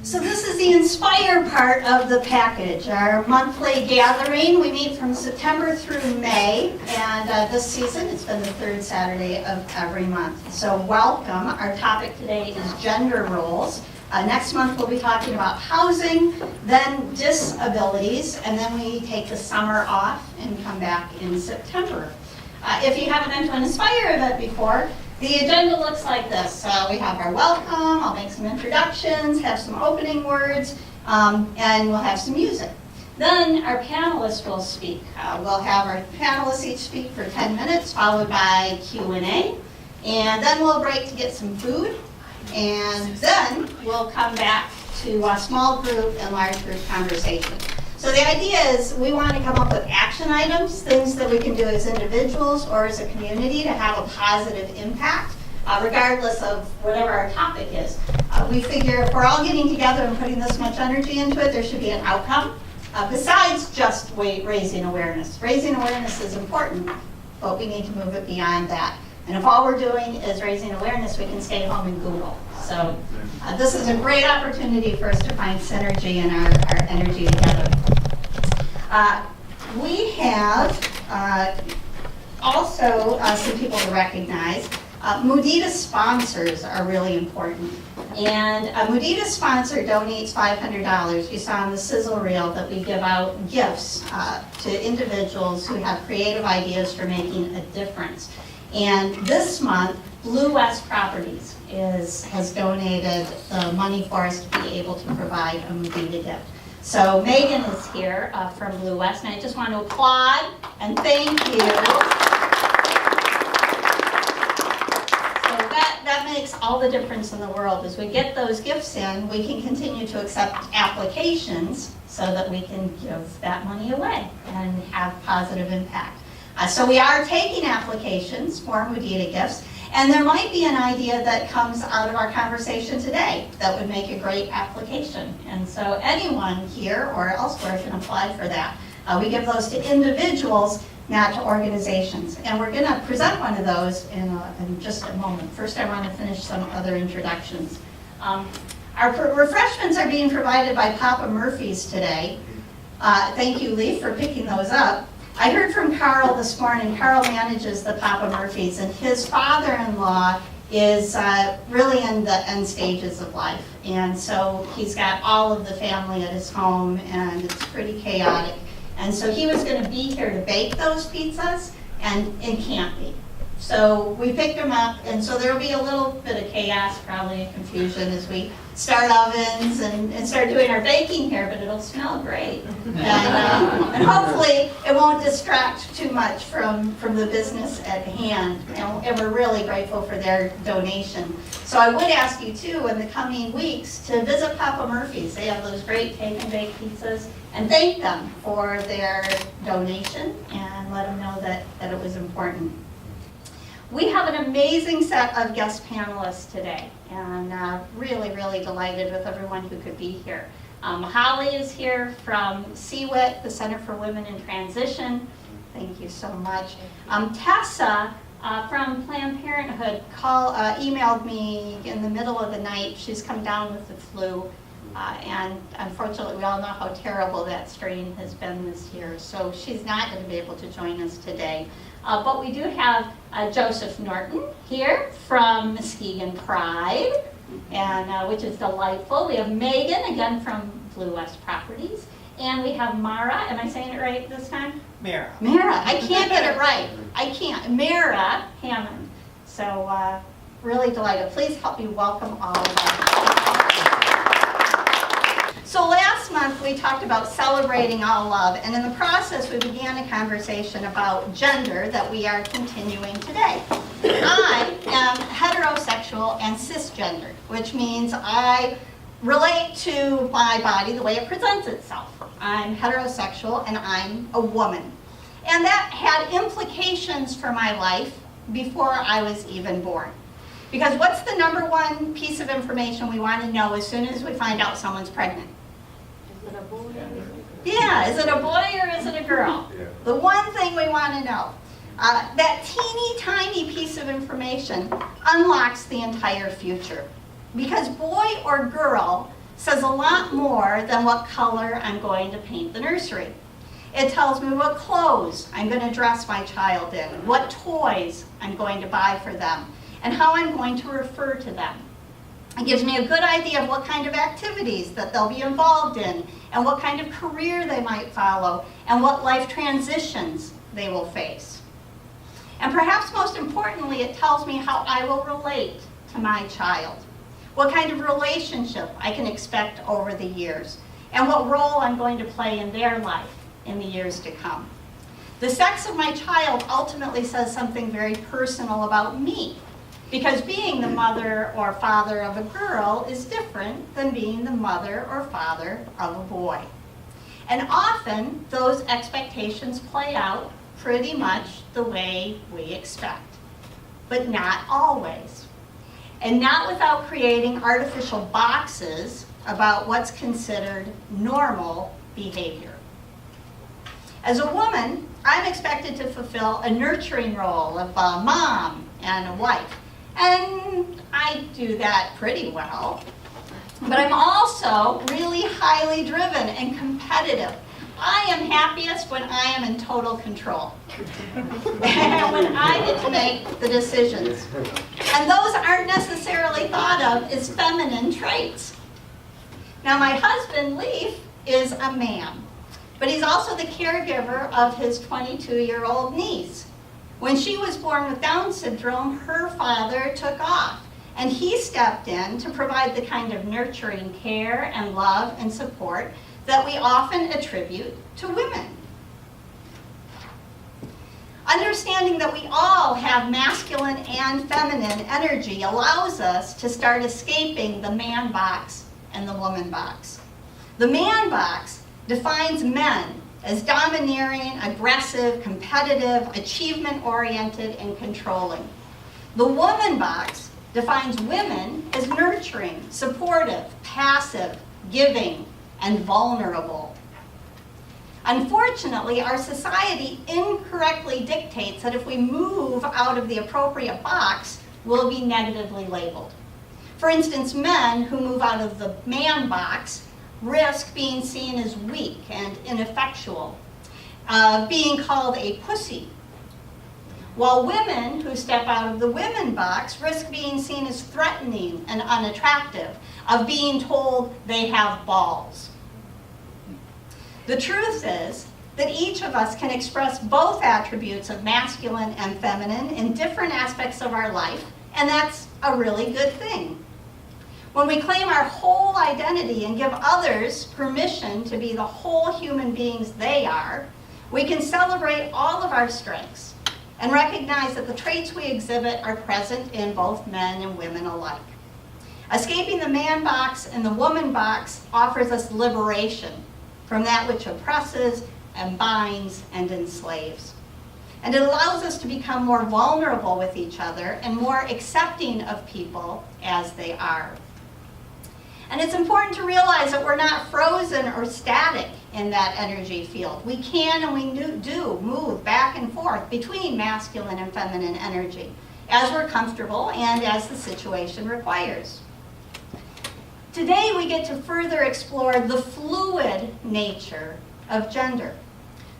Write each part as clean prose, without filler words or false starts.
So this is the Inspire part of the package, our monthly gathering. We meet from September through May, and this season it's been the third Saturday of every month. So welcome. Our topic today is gender roles. Next month we'll be talking about housing, then disabilities, and then we take the summer off and come back in September. If you haven't been to an Inspire event before, the agenda looks like this. We have our welcome, I'll make some introductions, have some opening words, and we'll have some music. Then our panelists will speak. We'll have our panelists each speak for 10 minutes, followed by Q&A. And then we'll break to get some food. And then we'll come back to a small group and large group conversation. So the idea is we want to come up with action items, things that we can do as individuals or as a community to have a positive impact, regardless of whatever our topic is. We figure if we're all getting together and putting this much energy into it, there should be an outcome, besides just raising awareness. Raising awareness is important, but we need to move it beyond that. And if all we're doing is raising awareness, we can stay home and Google. So this is a great opportunity for us to find synergy in our energy together. We have also some people to recognize. Mudita sponsors are really important. And a Mudita sponsor donates $500. You saw on the sizzle reel that we give out gifts to individuals who have creative ideas for making a difference. And this month, Blue West Properties has donated the money for us to be able to provide a Mudita gift. So Megan is here from Blue West, and I just want to applaud and thank you. So that makes all the difference in the world. As we get those gifts in, we can continue to accept applications so that we can give that money away and have positive impact. So we are taking applications for Mudita gifts, and there might be an idea that comes out of our conversation today that would make a great application. And so anyone here or elsewhere can apply for that. We give those to individuals, not to organizations. And we're going to present one of those in just a moment. First, I want to finish some other introductions. Our refreshments are being provided by Papa Murphy's today. Thank you, Lee, for picking those up. I heard from Carl this morning. Carl manages the Papa Murphy's, and his father-in-law is really in the end stages of life. And so he's got all of the family at his home, and it's pretty chaotic. And so he was going to be here to bake those pizzas, and it can't be. So we picked him up, and so there will be a little bit of chaos, probably confusion as we start ovens and start doing our baking here, but it'll smell great. And hopefully it won't distract too much from the business at hand. And we're really grateful for their donation. So I would ask you too, in the coming weeks, to visit Papa Murphy's. They have those great take and bake pizzas, and thank them for their donation and let them know that it was important. We have an amazing set of guest panelists today, and really, really delighted with everyone who could be here. Holly is here from CWIT, the Center for Women in Transition. Thank you so much. Tessa from Planned Parenthood emailed me in the middle of the night. She's come down with the flu, and unfortunately we all know how terrible that strain has been this year, so she's not going to be able to join us today. But we do have Joseph Norton here from Muskegon Pride, and which is delightful. We have Megan, again from Blue West Properties. And we have Mara. Am I saying it right this time? Mara. I can't get it right. I can't. Mara Hammond. So really delighted. Please help me welcome all of them. So last month we talked about celebrating all love, and in the process we began a conversation about gender that we are continuing today. I am heterosexual and cisgendered, which means I relate to my body the way it presents itself. I'm heterosexual and I'm a woman. And that had implications for my life before I was even born. Because what's the number one piece of information we want to know as soon as we find out someone's pregnant? Is it a boy? Yeah, is it a boy or is it a girl? Yeah. The one thing we want to know. That teeny tiny piece of information unlocks the entire future. Because boy or girl says a lot more than what color I'm going to paint the nursery. It tells me what clothes I'm going to dress my child in, what toys I'm going to buy for them, and how I'm going to refer to them. It gives me a good idea of what kind of activities that they'll be involved in, and what kind of career they might follow, and what life transitions they will face. And perhaps most importantly, it tells me how I will relate to my child, what kind of relationship I can expect over the years, and what role I'm going to play in their life in the years to come. The sex of my child ultimately says something very personal about me, because being the mother or father of a girl is different than being the mother or father of a boy. And often, those expectations play out pretty much the way we expect, but not always. And not without creating artificial boxes about what's considered normal behavior. As a woman, I'm expected to fulfill a nurturing role of a mom and a wife. And I do that pretty well. But I'm also really highly driven and competitive. I am happiest when I am in total control. And when I get to make the decisions. And those aren't necessarily thought of as feminine traits. Now my husband, Leaf, is a man. But he's also the caregiver of his 22-year-old niece. When she was born with Down syndrome, her father took off, and he stepped in to provide the kind of nurturing care and love and support that we often attribute to women. Understanding that we all have masculine and feminine energy allows us to start escaping the man box and the woman box. The man box defines men as domineering, aggressive, competitive, achievement-oriented, and controlling. The woman box defines women as nurturing, supportive, passive, giving, and vulnerable. Unfortunately, our society incorrectly dictates that if we move out of the appropriate box, we'll be negatively labeled. For instance, men who move out of the man box risk being seen as weak and ineffectual, being called a pussy. While women who step out of the women box risk being seen as threatening and unattractive, of being told they have balls. The truth is that each of us can express both attributes of masculine and feminine in different aspects of our life, and that's a really good thing. When we claim our whole identity and give others permission to be the whole human beings they are, we can celebrate all of our strengths and recognize that the traits we exhibit are present in both men and women alike. Escaping the man box and the woman box offers us liberation from that which oppresses and binds and enslaves. And it allows us to become more vulnerable with each other and more accepting of people as they are. And it's important to realize that we're not frozen or static in that energy field. We can and we do move back and forth between masculine and feminine energy as we're comfortable and as the situation requires. Today we get to further explore the fluid nature of gender,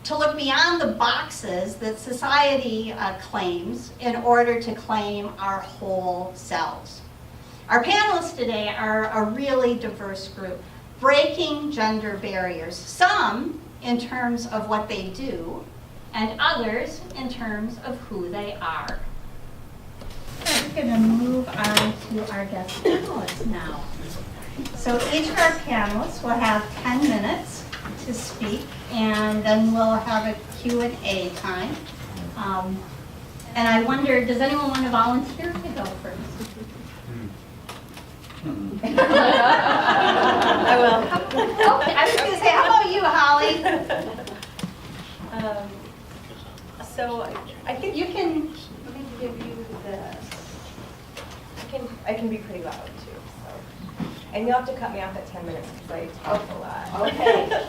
to look beyond the boxes that society claims in order to claim our whole selves. Our panelists today are a really diverse group, breaking gender barriers, some in terms of what they do, and others in terms of who they are. We're going to move on to our guest panelists now. So each of our panelists will have 10 minutes to speak, and then we'll have a Q&A time. And I wonder, does anyone want to volunteer to go first? I will. Okay, I was going to say, how about you, Holly? So I think You can, let me give you the. I can be pretty loud too. So, and you'll have to cut me off at 10 minutes because I talk a lot. okay.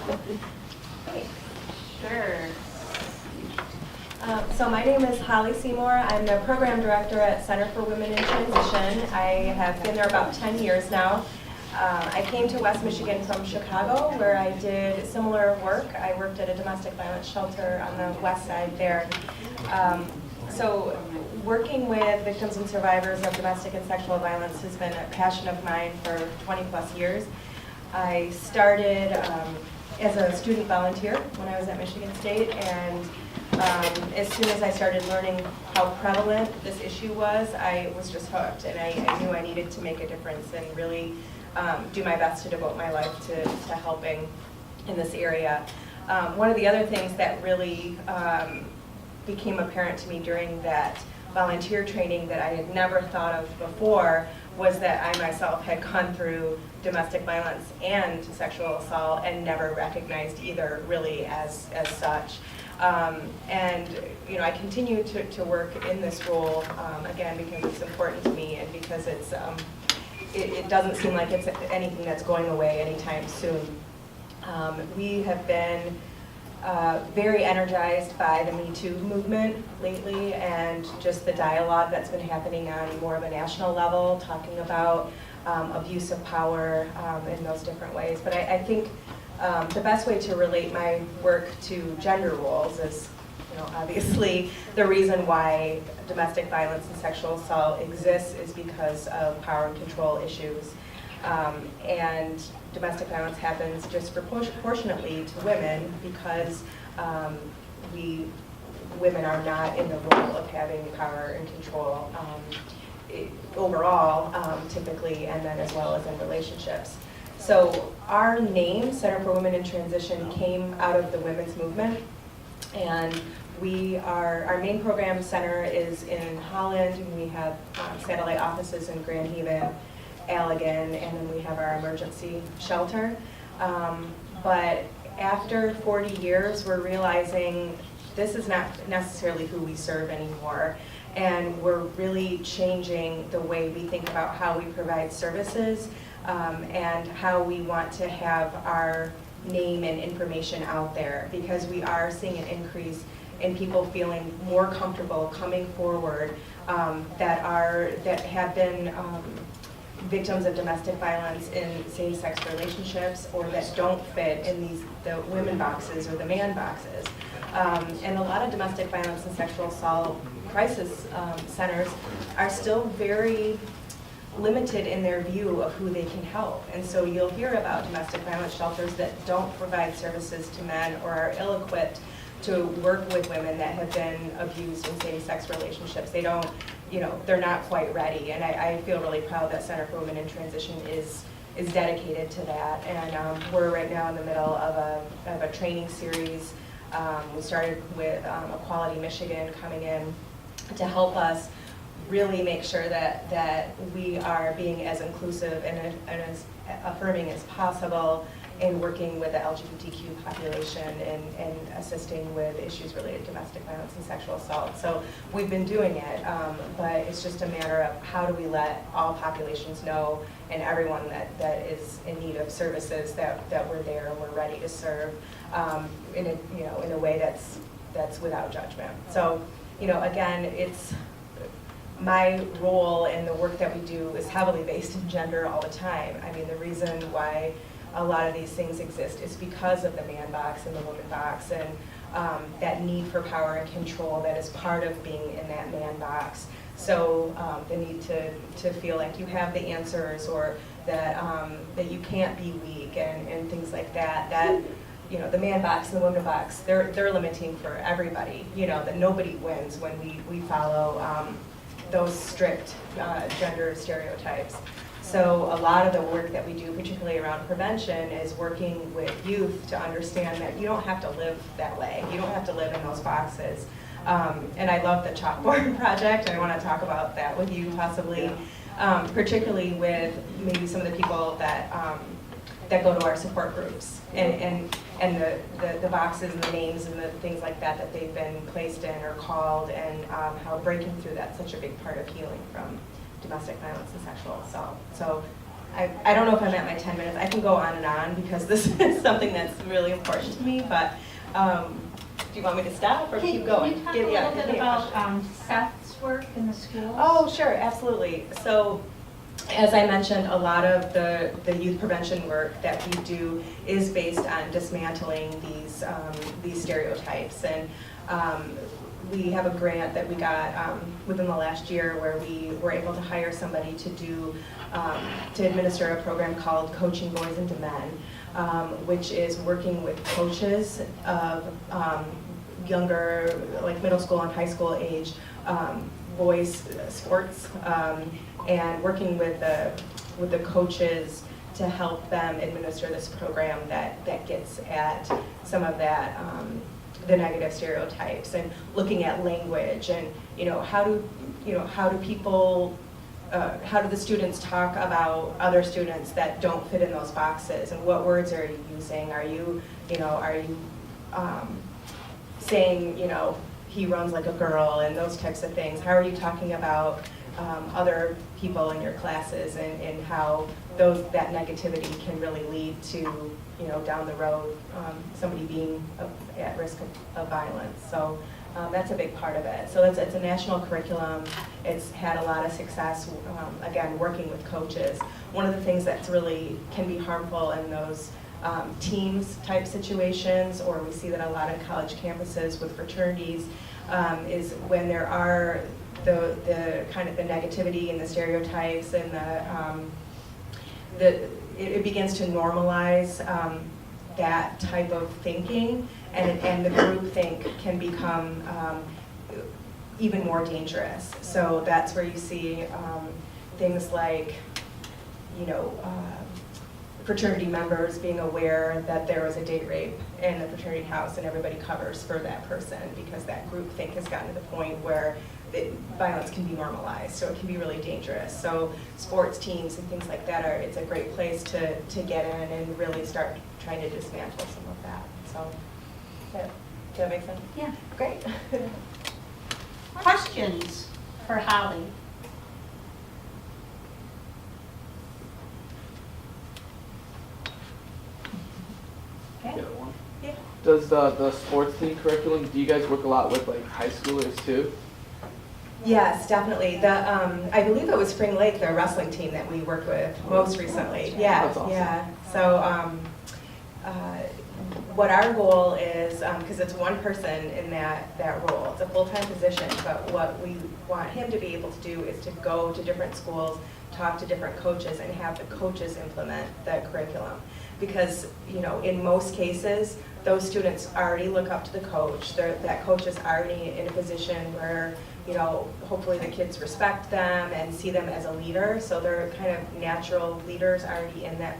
Okay. Sure. So my name is Holly Seymour. I'm the program director at Center for Women in Transition. I have been there about 10 years now. I came to West Michigan from Chicago, where I did similar work. I worked at a domestic violence shelter on the west side there. So working with victims and survivors of domestic and sexual violence has been a passion of mine for 20 plus years. I started as a student volunteer when I was at Michigan State, and as soon as I started learning how prevalent this issue was, I was just hooked, and I knew I needed to make a difference and really do my best to devote my life to helping in this area. One of the other things that really became apparent to me during that volunteer training that I had never thought of before was that I myself had gone through domestic violence and sexual assault and never recognized either really as such. And you know, I continue to work in this role, again, because it's important to me and because it doesn't seem like it's anything that's going away anytime soon. We have been very energized by the Me Too movement lately and just the dialogue that's been happening on more of a national level, talking about abuse of power in those different ways. But I think the best way to relate my work to gender roles is, you know, obviously the reason why domestic violence and sexual assault exists is because of power and control issues. And domestic violence happens disproportionately to women because women are not in the role of having power and control overall, typically, and then as well as in relationships. So our name, Center for Women in Transition, came out of the women's movement, and our main program center is in Holland, and we have satellite offices in Grand Haven, Allegan, and then we have our emergency shelter. But after 40 years, we're realizing this is not necessarily who we serve anymore. And we're really changing the way we think about how we provide services and how we want to have our name and information out there, because we are seeing an increase in people feeling more comfortable coming forward that have been victims of domestic violence in same-sex relationships or that don't fit in the women boxes or the man boxes. And a lot of domestic violence and sexual assault crisis centers are still very limited in their view of who they can help. And so you'll hear about domestic violence shelters that don't provide services to men or are ill-equipped to work with women that have been abused in same-sex relationships. They don't, they're not quite ready. And I feel really proud that Center for Women in Transition is dedicated to that. And we're right now in the middle of a training series. We started with Equality Michigan coming in to help us really make sure that we are being as inclusive and as affirming as possible in working with the LGBTQ population and assisting with issues related to domestic violence and sexual assault. So we've been doing it, but it's just a matter of how do we let all populations know and everyone that is in need of services that we're there and we're ready to serve in a way that's without judgment. So again, it's my role and the work that we do is heavily based in gender all the time. I mean, the reason why a lot of these things exist is because of the man box and the woman box and that need for power and control that is part of being in that man box. So the need to feel like you have the answers or that you can't be weak and things like that. That the man box and the woman box, they're limiting for everybody. That nobody wins when we follow those strict gender stereotypes. So a lot of the work that we do, particularly around prevention, is working with youth to understand that you don't have to live that way. You don't have to live in those boxes. And I love the chalkboard project. I want to talk about that with you possibly, particularly with maybe some of the people that go to our support groups and the boxes and the names and the things like that they've been placed in or called, and how breaking through that's such a big part of healing from domestic violence and sexual assault. So I don't know if I'm at my 10 minutes. I can go on and on because this is something that's really important to me, but do you want me to stop or keep going? Can you talk a little bit about Seth's work in the schools? Oh, sure, absolutely. So As I mentioned, a lot of the youth prevention work that we do is based on dismantling these stereotypes. And we have a grant that we got within the last year where we were able to hire somebody to do, to administer a program called Coaching Boys into Men, which is working with coaches of younger, like middle school and high school age boys sports, and working with the coaches to help them administer this program that gets at some of that the negative stereotypes, and looking at language, and how do people how do the students talk about other students that don't fit in those boxes, and what words are you using? Are you saying he runs like a girl and those types of things? How are you talking about other people in your classes, and how that negativity can really lead to down the road somebody being at risk of violence? So that's a big part of it. So it's a national curriculum. It's had a lot of success, again, working with coaches. One of the things that's really can be harmful in those teams type situations, or we see that a lot of college campuses with fraternities, is when there are the kind of the negativity and the stereotypes, and it begins to normalize that type of thinking, and the groupthink can become even more dangerous. So that's where you see things like, fraternity members being aware that there was a date rape in the fraternity house, and everybody covers for that person because that groupthink has gotten to the point where violence can be normalized, so it can be really dangerous. So sports teams and things like that it's a great place to get in and really start trying to dismantle some of that. So, does that make sense? Yeah. Great. Questions for Holly? Okay. Yeah. Does the sports team curriculum, do you guys work a lot with like high schoolers too? Yes, definitely. I believe it was Spring Lake, the wrestling team that we worked with most recently. Yeah, That's awesome. yeah. So what our goal is, because it's one person in that role, it's a full-time position, but what we want him to be able to do is to go to different schools, talk to different coaches, and have the coaches implement the curriculum. Because, in most cases, those students already look up to the coach. That coach is already in a position where, hopefully the kids respect them and see them as a leader. So they're kind of natural leaders already in that,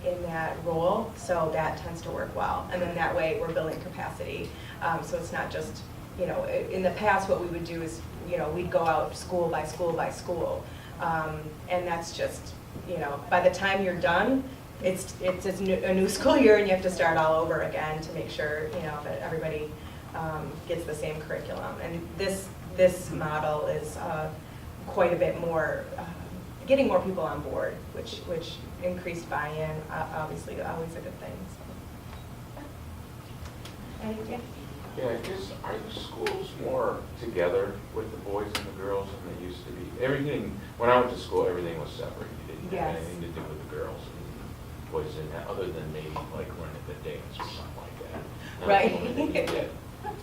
in that role. So that tends to work well. And then that way we're building capacity. So it's not just, in the past what we would do is, we'd go out school by school by school. And that's just, by the time you're done, it's a new school year, and you have to start all over again to make sure that everybody gets the same curriculum. And this model is quite a bit more getting more people on board, which increased buy-in, obviously always a good thing. So. Yeah, I guess, are the schools more together with the boys and the girls than they used to be? Everything, when I went to school, everything was separate. You didn't have anything to do with the girls and boys in that, other than maybe like learning the dance or something like that. Right.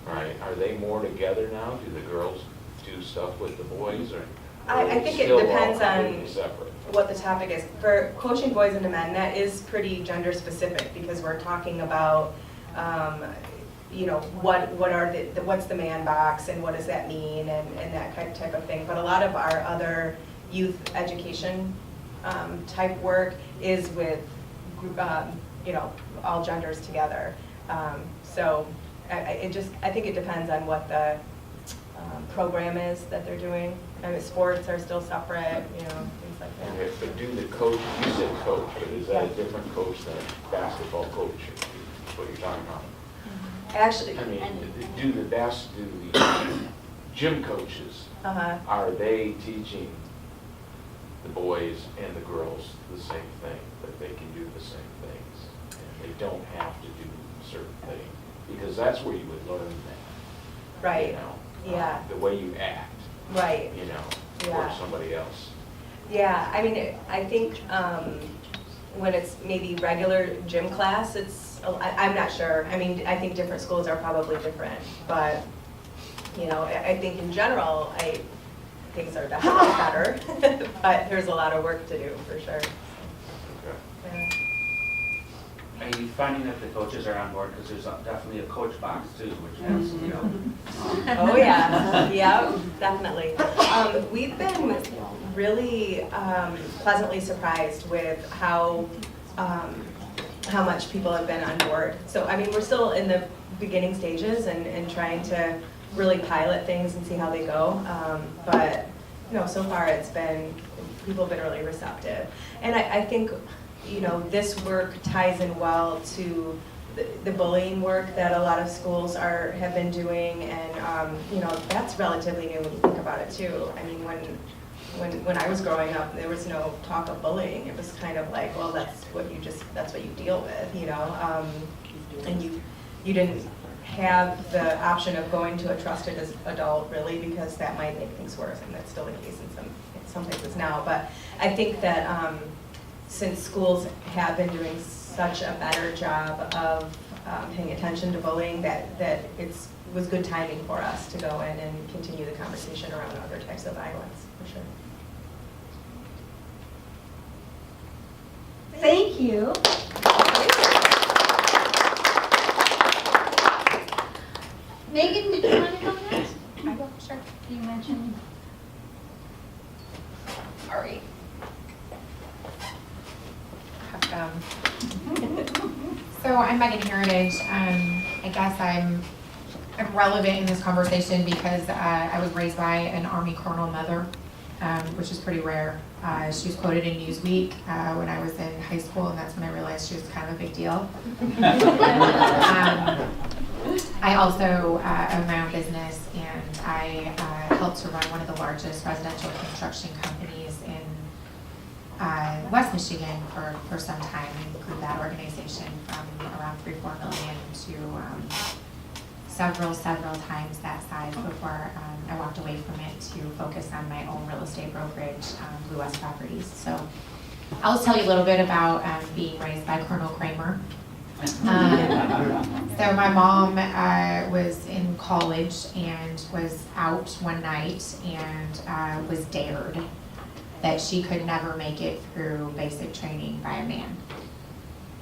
Right. Are they more together now? Do the girls do stuff with the boys, or I think it depends on what the topic is. For Coaching Boys into Men, that is pretty gender specific, because we're talking about what's the man box and what does that mean, and that type of thing. But a lot of our other youth education type work is with all genders together. So I think it depends on what the program is that they're doing. I mean, sports are still separate, things like that. Okay, but do the coach, you said coach, but is that a different coach than a basketball coach? Is what you're talking about? Actually, I mean, do the gym coaches, are they teaching the boys and the girls the same thing, that they can do the same things, and they don't have to do certain things? Because that's where you would learn that. Right. Yeah. The way you act. Right. Towards somebody else. Yeah, I mean, I think when it's maybe regular gym class, I'm not sure. I mean, I think different schools are probably different, but, you know, I think in general, things are definitely better, but there's a lot of work to do, for sure. Yeah. Are you finding that the coaches are on board? Because there's definitely a coach box too, which has, you know. Oh, yeah, yeah, definitely. We've been really pleasantly surprised with how much people have been on board. So, I mean, we're still in the beginning stages and trying to really pilot things and see how they go. But, you know, so far people have been really receptive. And I think, you know, this work ties in well to the bullying work that a lot of schools have been doing, and you know, that's relatively new when you think about it too. I mean, when I was growing up, there was no talk of bullying. It was kind of like, well, that's what you deal with, you know, and you didn't have the option of going to a trusted adult really, because that might make things worse, and that's still the case in some places now. But I think that since schools have been doing such a better job of paying attention to bullying, that was good timing for us to go in and continue the conversation around other types of violence, for sure. Thank you. Megan, did you want to go next? I will, sure. You mentioned. Sorry. So I'm Megan Heritage. I guess I'm relevant in this conversation because I was raised by an Army Colonel mother, which is pretty rare. She was quoted in Newsweek when I was in high school, and that's when I realized she was kind of a big deal. I also own my own business, and I help to run one of the largest residential construction companies in West Michigan for some time, and grew that organization from around 3-4 million to several times that size before I walked away from it to focus on my own real estate brokerage, Blue West Properties. So I'll tell you a little bit about being raised by Colonel Kramer. So my mom was in college and was out one night and was dared that she could never make it through basic training by a man.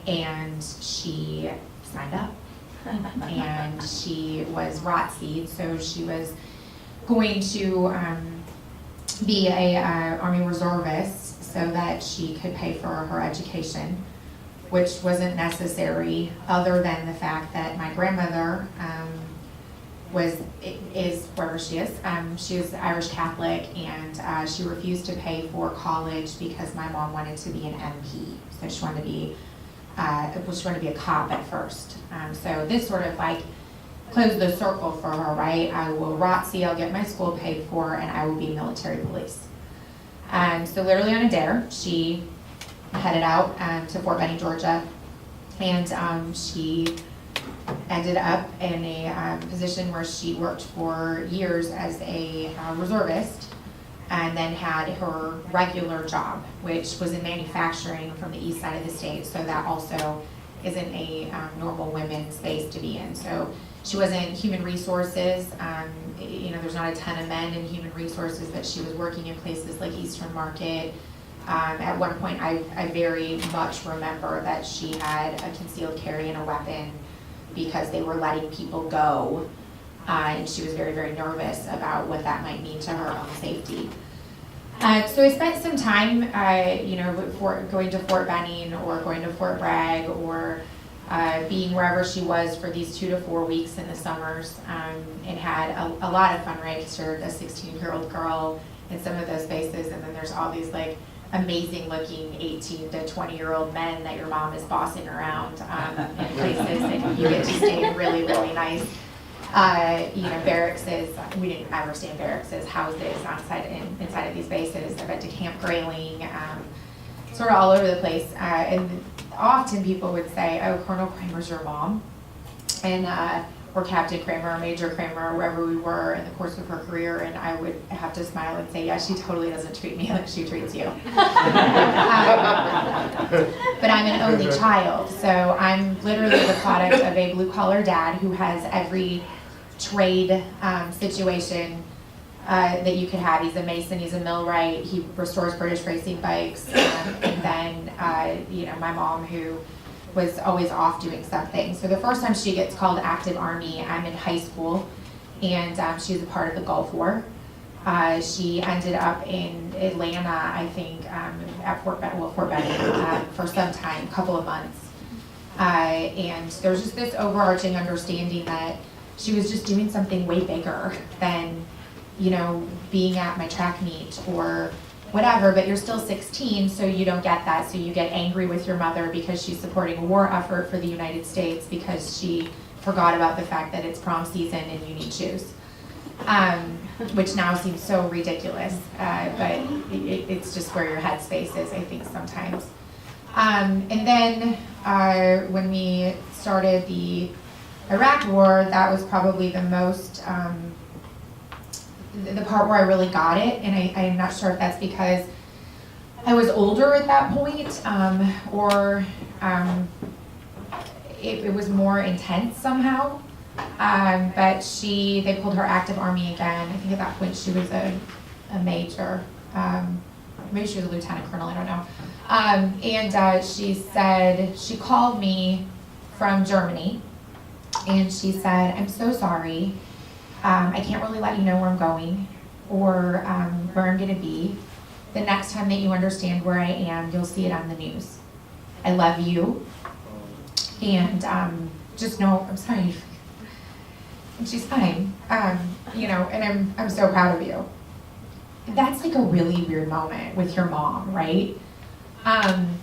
And she signed up. And she was ROTC, so she was going to be a Army reservist so that she could pay for her education, which wasn't necessary other than the fact that my grandmother is wherever she is. She was Irish Catholic, and she refused to pay for college because my mom wanted to be an MP. So she wanted to be a cop at first. So this sort of like closed the circle for her, right? I will ROTC, I'll get my school paid for, and I will be military police. So literally on a dare, she headed out to Fort Benning, Georgia, and she ended up in a position where she worked for years as a reservist, and then had her regular job, which was in manufacturing from the east side of the state, so that also isn't a normal women's space to be in. So she was in human resources. You know, there's not a ton of men in human resources, but she was working in places like Eastern Market. At one point, I very much remember that she had a concealed carry and a weapon because they were letting people go. And she was very, very nervous about what that might mean to her own safety. So I spent some time, you know, going to Fort Benning or going to Fort Bragg or being wherever she was for these 2 to 4 weeks in the summers, and had a lot of fun, right? Because you're a 16-year-old girl in some of those spaces, and then there's all these like amazing-looking 18 to 20-year-old men that your mom is bossing around in places, and you get to stay in really, really nice. You know, barracks we didn't ever stay in barracks, houses inside of these bases. I went to Camp Grayling, sort of all over the place. And often people would say, oh, Colonel Kramer's your mom. And or Captain Kramer or Major Kramer or wherever we were in the course of her career, and I would have to smile and say, yeah, she totally doesn't treat me like she treats you. But I'm an only child, so I'm literally the product of a blue-collar dad who has every trade situation that you could have. He's a mason, he's a millwright, he restores British racing bikes, and then my mom, who was always off doing something. So the first time she gets called active Army, I'm in high school, and she was a part of the Gulf War. She ended up in Atlanta, I think, at Fort Benning for some time, a couple of months. And there's just this overarching understanding that she was just doing something way bigger than, being at my track meet or whatever, but you're still 16, so you don't get that. So you get angry with your mother because she's supporting a war effort for the United States because she forgot about the fact that it's prom season and you need shoes. Which now seems so ridiculous, but it's just where your headspace is, I think, sometimes. And then when we started the Iraq War, that was probably the most, the part where I really got it, and I'm not sure if that's because I was older at that point, or it was more intense somehow. But they pulled her active Army again. I think at that point she was a major, maybe she was a lieutenant colonel, I don't know. And she said, she called me from Germany, and she said, I'm so sorry. I can't really let you know where I'm going or where I'm going to be. The next time that you understand where I am, you'll see it on the news. I love you. And just know, I'm sorry. And she's fine. And I'm so proud of you. That's like a really weird moment with your mom, right? And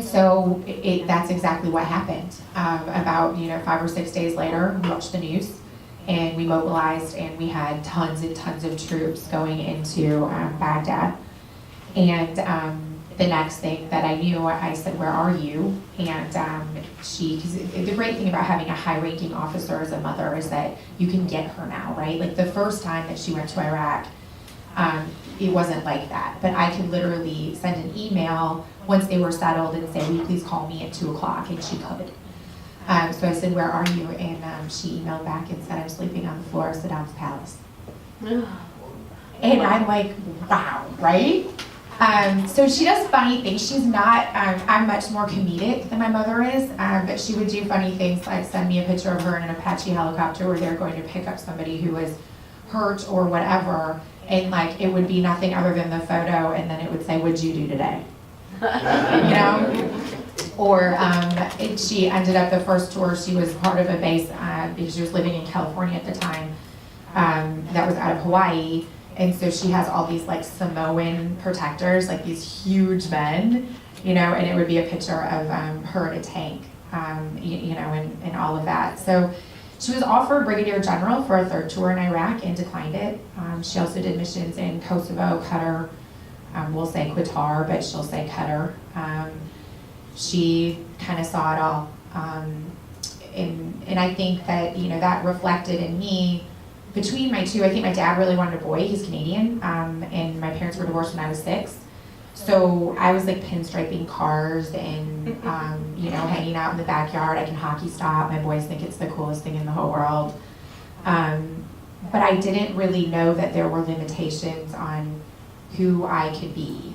so that's exactly what happened. About 5 or 6 days later, we watched the news. And we mobilized, and we had tons and tons of troops going into Baghdad. And the next thing that I knew, I said, where are you? And because the great thing about having a high-ranking officer as a mother is that you can get her now, right? Like the first time that she went to Iraq, it wasn't like that. But I could literally send an email once they were settled and say, will you please call me at 2:00? And she could. So I said, where are you? And she emailed back and said, I'm sleeping on the floor of Saddam's palace. And I'm like, wow, right? So she does funny things. She's not, I'm much more comedic than my mother is, but she would do funny things like send me a picture of her in an Apache helicopter where they're going to pick up somebody who was hurt or whatever, and like it would be nothing other than the photo, and then it would say, what'd you do today? Or she ended up, the first tour, she was part of a base because she was living in California at the time that was out of Hawaii. And so she has all these like Samoan protectors, like these huge men, and it would be a picture of her in a tank, and all of that. So she was offered Brigadier General for a third tour in Iraq and declined it. She also did missions in Kosovo, Qatar, we'll say Qatar, but she'll say Qatar. She kind of saw it all. And I think that, that reflected in me. Between my two, I think my dad really wanted a boy. He's Canadian, and my parents were divorced when I was 6. So I was like pinstriping cars and, hanging out in the backyard. I can hockey stop. My boys think it's the coolest thing in the whole world. But I didn't really know that there were limitations on who I could be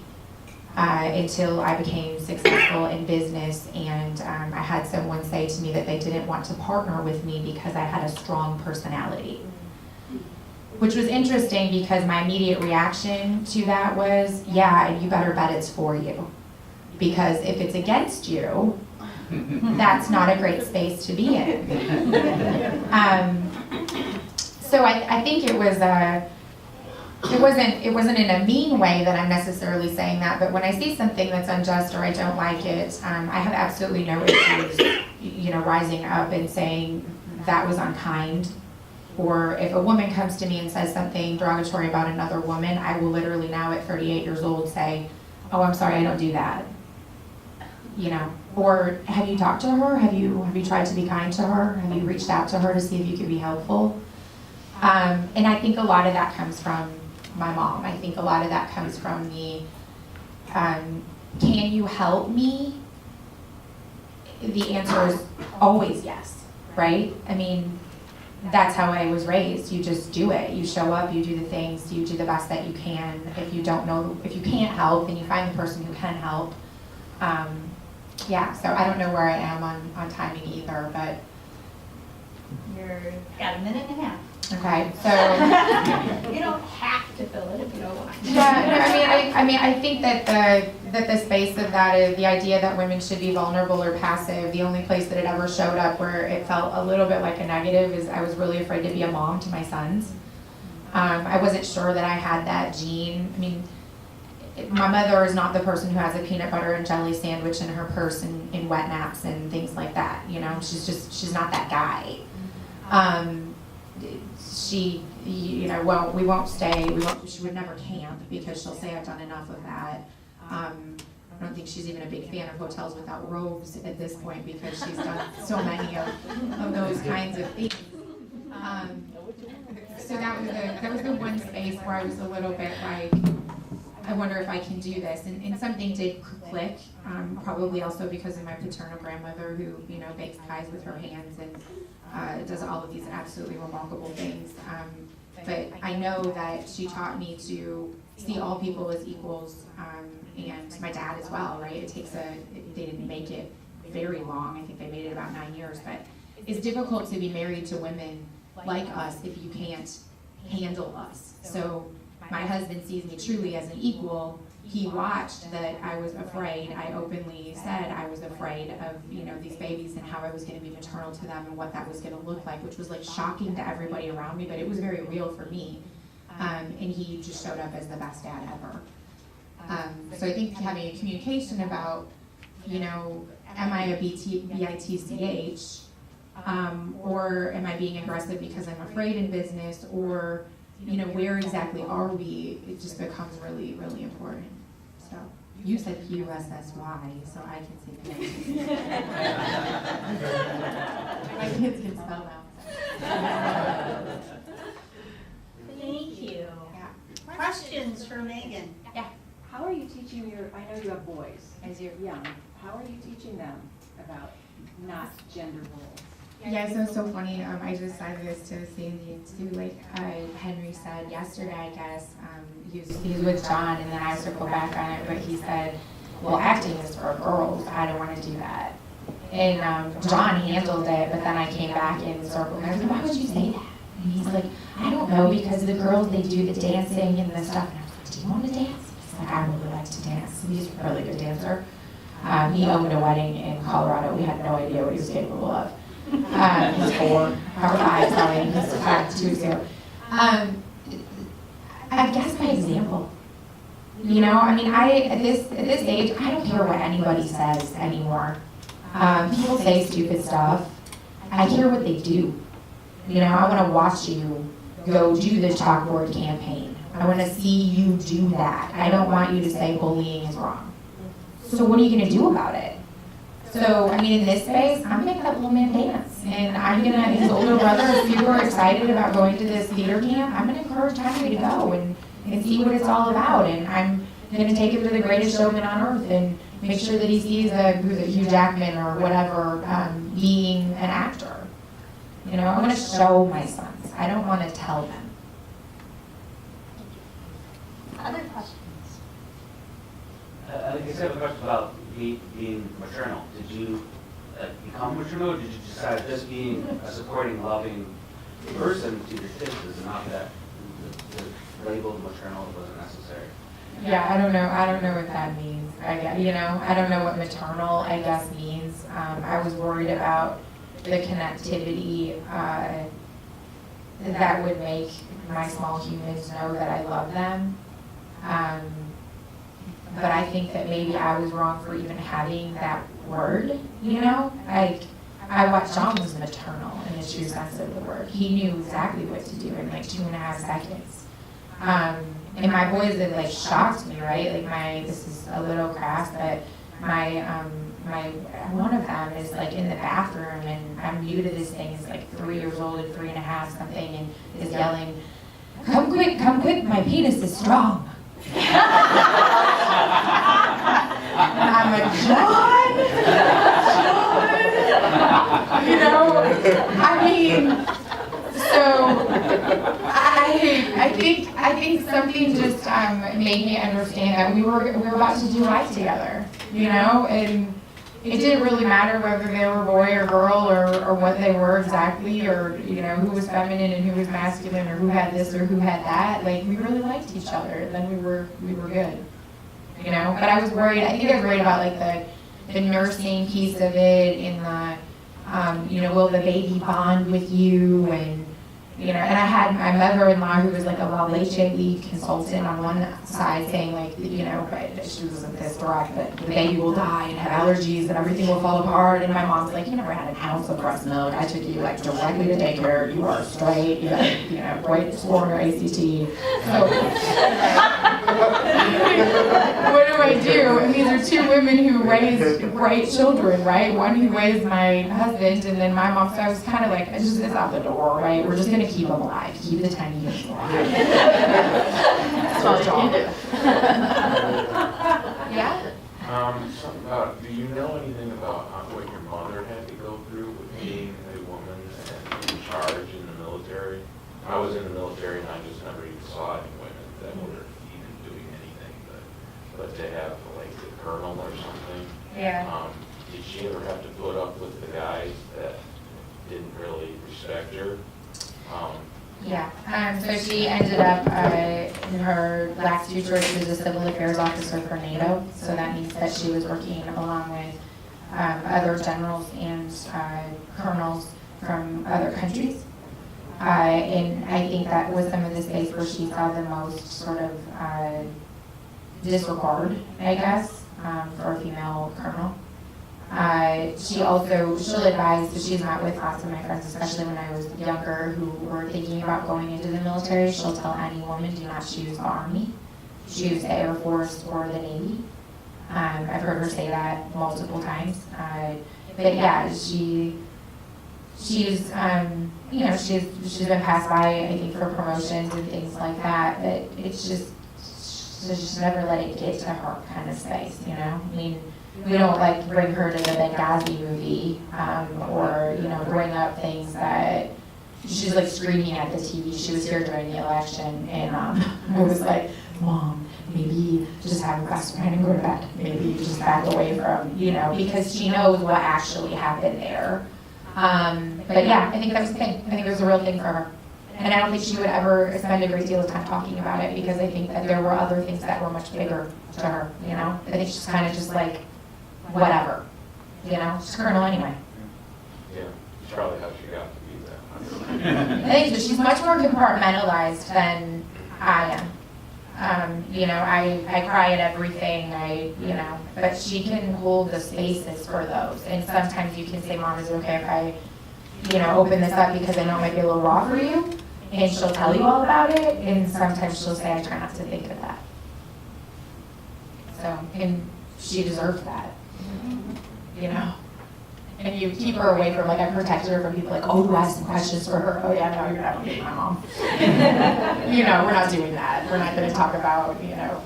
until I became successful in business. And I had someone say to me that they didn't want to partner with me because I had a strong personality. Which was interesting because my immediate reaction to that was, yeah, and you better bet it's for you. Because if it's against you, that's not a great space to be in. So I think it wasn't in a mean way that I'm necessarily saying that, but when I see something that's unjust or I don't like it, I have absolutely no issues, rising up and saying that was unkind. Or if a woman comes to me and says something derogatory about another woman, I will literally now at 38 years old say, oh, I'm sorry, I don't do that. you know, or have you talked to her? Have you tried to be kind to her? Have you reached out to her to see if you could be helpful? And I think a lot of that comes from my mom. I think a lot of that comes from the, can you help me? The answer is always yes, right? I mean, that's how I was raised. You just do it. You show up, you do the things, you do the best that you can. If you don't know, if you can't help, then you find the person who can help. Yeah, so I don't know where I am on timing either, but. You're got a minute and a half. Okay, so. You don't have to fill it if you don't want to. Yeah, no, I mean, I think that the space of that is the idea that women should be vulnerable or passive. The only place that it ever showed up where it felt a little bit like a negative is I was really afraid to be a mom to my sons. I wasn't sure that I had that gene. I mean, my mother is not the person who has a peanut butter and jelly sandwich in her purse and in wet naps and things like that. You know, she's not that guy. She, you know, we won't stay. She would never camp because she'll say I've done enough of that. I don't think she's even a big fan of hotels without robes at this point because she's done so many of those kinds of things. So that was the one space where I was a little bit like, I wonder if I can do this. And something did click, probably also because of my paternal grandmother who, you know, bakes pies with her hands and does all of these absolutely remarkable things. But I know that she taught me to see all people as equals, and my dad as well, right? They didn't make it very long. I think they made it about 9 years, but it's difficult to be married to women like us if you can't handle us. So my husband sees me truly as an equal. He watched that I was afraid. I openly said I was afraid of, you know, these babies and how I was going to be maternal to them and what that was going to look like, which was like shocking to everybody around me, but it was very real for me. And he just showed up as the best dad ever. So I think having a communication about, you know, am I a bitch, or am I being aggressive because I'm afraid in business, or, you know, where exactly are we? It just becomes really, really important. So you said PUSSY, so I can say the name. My kids can spell now. Thank you. Yeah. Questions for Megan? Yeah. How are you teaching I know you have boys, as you're young, how are you teaching them about not gender roles? Yeah, so funny. I just said this to Sandy too. Like Henry said yesterday, I guess he's with John, and then I circled back on it. But he said, "Well, acting is for girls. I don't want to do that." And John handled it, but then I came back in circle, and I was like, "Why would you say that?" And he's like, "I don't know, because the girls, they do the dancing and the stuff." And I was like, "Do you want to dance?" He's like, "I really like to dance." He's a really good dancer. He owned a wedding in Colorado. We had no idea what he was capable of. He's 4 or 5, sorry, he's 5, 2 weeks ago. I guess by example. You know, I mean, at this age, I don't care what anybody says anymore. People say stupid stuff. I care what they do. You know, I want to watch you go do the chalkboard campaign. I want to see you do that. I don't want you to say bullying is wrong. So what are you going to do about it? So, I mean, in this space, I'm going to make that little man dance. And I'm going to, his older brother is super excited about going to this theater camp. I'm going to encourage Henry to go and see what it's all about. And I'm going to take him to the greatest showman on earth and make sure that he sees Hugh Jackman or whatever being an actor. You know, I want to show my sons. I don't want to tell them. Other questions? I guess I have a question about being maternal. Did you become maternal, or did you decide just being a supporting, loving person to your kids is enough that the label maternal wasn't necessary? Yeah, I don't know what that means. I don't know what maternal, I guess, means. I was worried about the connectivity that would make my small humans know that I love them. But I think that maybe I was wrong for even having that word, you know? Like, I watched John was maternal in the true sense of the word. He knew exactly what to do in like 2.5 seconds. And my boys, it like shocked me, right? Like this is a little crass, but one of them is like in the bathroom, and I'm new to this thing. He's like 3 years old and 3.5 something, and is yelling, come quick, my penis is strong. And I'm like, John, you know, I mean, so I think something just made me understand that we were about to do life together, you know, and it didn't really matter whether they were boy or girl or what they were exactly, or, you know, who was feminine and who was masculine, or who had this or who had that. Like, we really liked each other, and then we were good, you know. But I was worried. I think I was worried about like the nursing piece of it, and the you know, will the baby bond with you, and you know, and I had my mother-in-law who was like a La Leche lead consultant on one side saying like, you know, she wasn't this direct, but the baby will die and have allergies and everything will fall apart. And my mom's like, you never had an ounce of breast milk. I took you like directly to daycare. You are straight. You have, you know, great score on your ACT. So what do I do? And these are two women who raised great children, right? One who raised my husband, and then my mom. So I was kind of like, it's out the door, right? We're just gonna keep them alive, keep the tiny kids alive. That's our job. Yeah. Something about, do you know anything about what your mother had to go through with being a woman and in charge in the military? I was in the military and I just never even saw any women that were even doing anything, but to have like the colonel or something. Yeah. Did she ever have to put up with the guys that didn't really respect her? Yeah, so she ended up, in her last 2 tours, she was a civil affairs officer for NATO. So that means that she was working along with other generals and colonels from other countries. And I think that was some of the space where she saw the most sort of disregard, I guess, for a female colonel. She'll advise, so she's met with lots of my friends, especially when I was younger, who were thinking about going into the military. She'll tell any woman, do not choose the Army, choose the Air Force or the Navy. I've heard her say that multiple times. But yeah, she's you know, she's been passed by, I think, for promotions and things like that, but it's just never let it get to her kind of space, you know? I mean, we don't like bring her to the Benghazi movie, or, you know, bring up things that she's like screaming at the TV. She was here during the election, and I was like, Mom, maybe just have a best friend and go to bed. Maybe just back away from, you know, because she knows what actually happened there. But yeah, I think that was the thing. I think it was a real thing for her. And I don't think she would ever spend a great deal of time talking about it, because I think that there were other things that were much bigger to her, you know? I think she's kind of just like, whatever, you know, she's colonel anyway. Yeah, that's probably how she got to be that. I think so. She's much more compartmentalized than I am. You know, I cry at everything, you know, but she can hold the spaces for those. And sometimes you can say, Mom, is it okay if I, you know, open this up because I know it might be a little raw for you? And she'll tell you all about it. And sometimes she'll say, I try not to think of that. So, and she deserves that. You know, and you keep her away from, like, I protect her from people like, oh, who has some questions for her? Oh yeah, no, you're not dating my mom. You know, we're not doing that. We're not going to talk about, you know,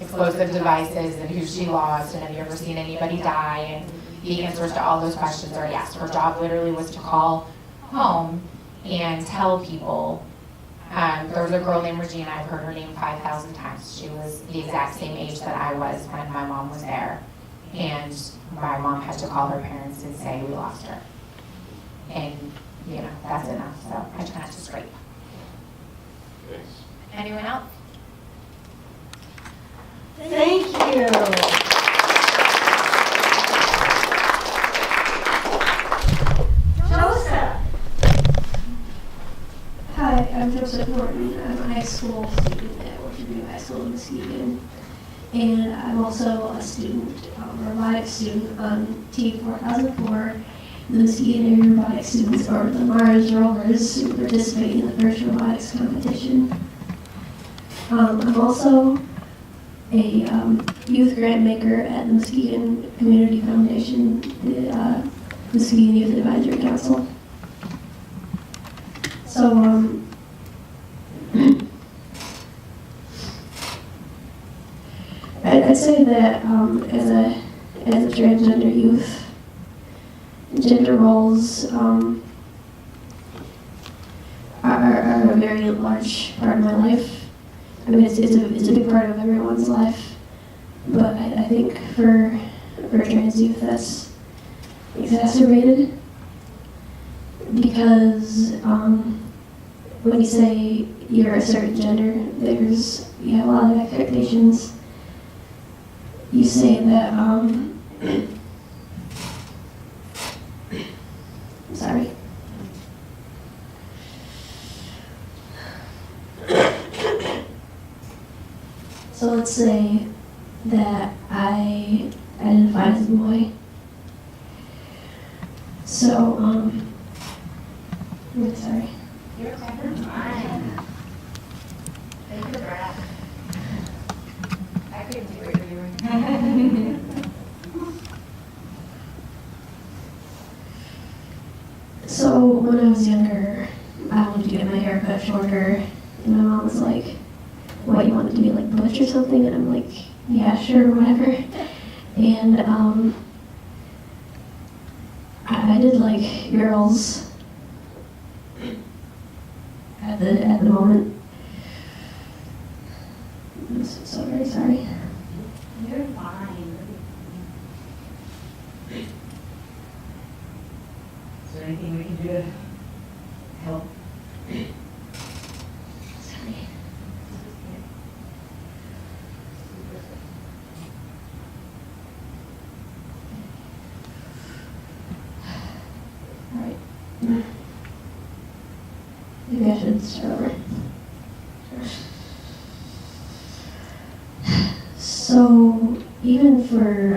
explosive devices and who she lost and have you ever seen anybody die, and the answers to all those questions are yes. Her job literally was to call home and tell people. There was a girl named Regina. I've heard her name 5,000 times. She was the exact same age that I was when my mom was there. And my mom had to call her parents and say, we lost her. And, you know, that's enough. So I try not to scrape. Thanks. Anyone else? Thank you. Joseph. Hi, I'm Joseph Norton. I'm a high school student at Orchard High School in Muskegon. And I'm also a student, a robotics student on Team 4004. The Muskegon area robotics students, or the Mars Rovers, who participate in the first robotics competition. I'm also a youth grant maker at the Muskegon Community Foundation, the Muskegon Youth Advisory Council. So, I'd say that as a transgender youth, gender roles are a very large part of my life. I mean, it's a big part of everyone's life, but I think for trans youth that's exacerbated because when you say you're a certain gender, you have a lot of expectations. You say that, I'm sorry. So let's say that I identify as a boy. So, I'm sorry. You're fine. Take a breath. I couldn't do what you're doing. So when I was younger, I wanted to get my hair cut shorter, and my mom was like, "What, you want it to be like Butch or something?" And I'm like, "Yeah, sure, whatever." And I did like girls at the moment. I'm so very sorry. You're fine. Is there anything we can do to help? Sorry. All right. Maybe I should start over. So even for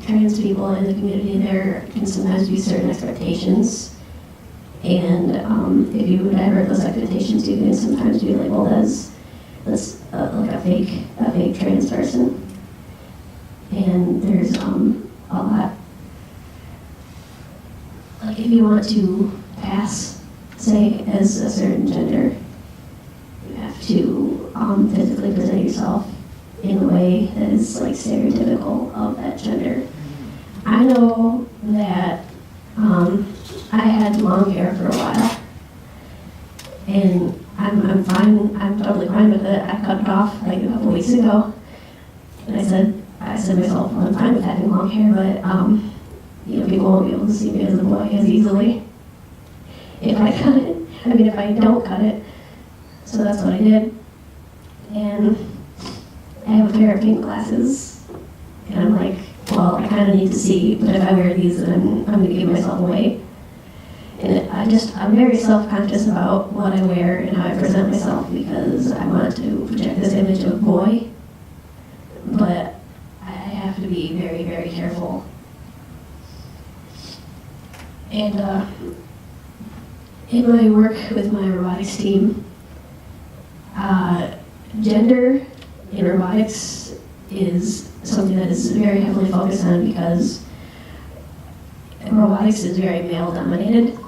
trans people in the community, there can sometimes be certain expectations. And if you divert those expectations, you can sometimes be labeled as like a fake trans person. And there's a lot. Like if you want to pass, say, as a certain gender, you have to physically present yourself in a way that is like stereotypical of that gender. I know that I had long hair for a while, and I'm fine. I'm totally fine with it. I cut it off like a couple weeks ago, and I said to myself, well, I'm fine with having long hair, but people won't be able to see me as a boy as easily if I cut it. I mean, if I don't cut it. So that's what I did, and I have a pair of pink glasses, and I'm like, well, I kind of need to see, but if I wear these, then I'm going to give myself away. And I'm very self-conscious about what I wear and how I present myself because I want to project this image of boy, but I have to be very, very careful. And in my work with my robotics team, gender in robotics is something that is very heavily focused on because robotics is very male dominated.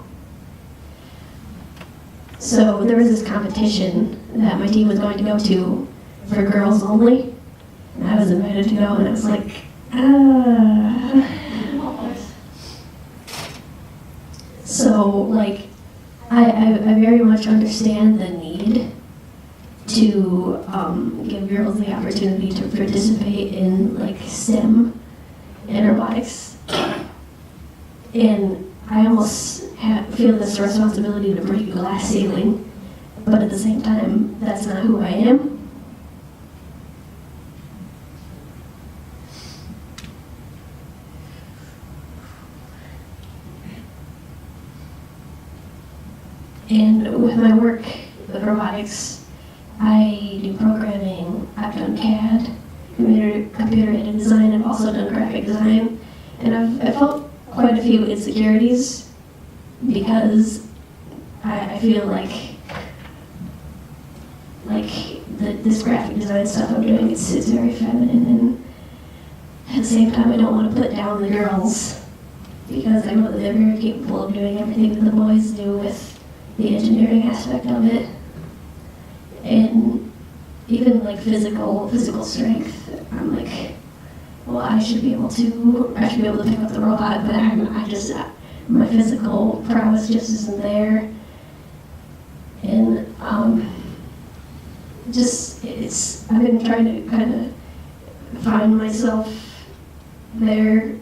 So there was this competition that my team was going to go to for girls only, and I was invited to go, and I was like, So like, I very much understand the need to give girls the opportunity to participate in like STEM and robotics. And I almost feel this responsibility to break a glass ceiling, but at the same time, that's not who I am. And with my work with robotics, I do programming, I've done CAD, computer-aided design, I've also done graphic design, and I've felt quite a few insecurities because I feel like this graphic design stuff I'm doing, it's very feminine, and at the same time I don't want to put down the girls because I know that they're very capable of doing everything that the boys do with the engineering aspect of it. And even like physical strength, I'm like, well, I should be able to pick up the robot, but my physical prowess just isn't there. And I've been trying to kind of find myself there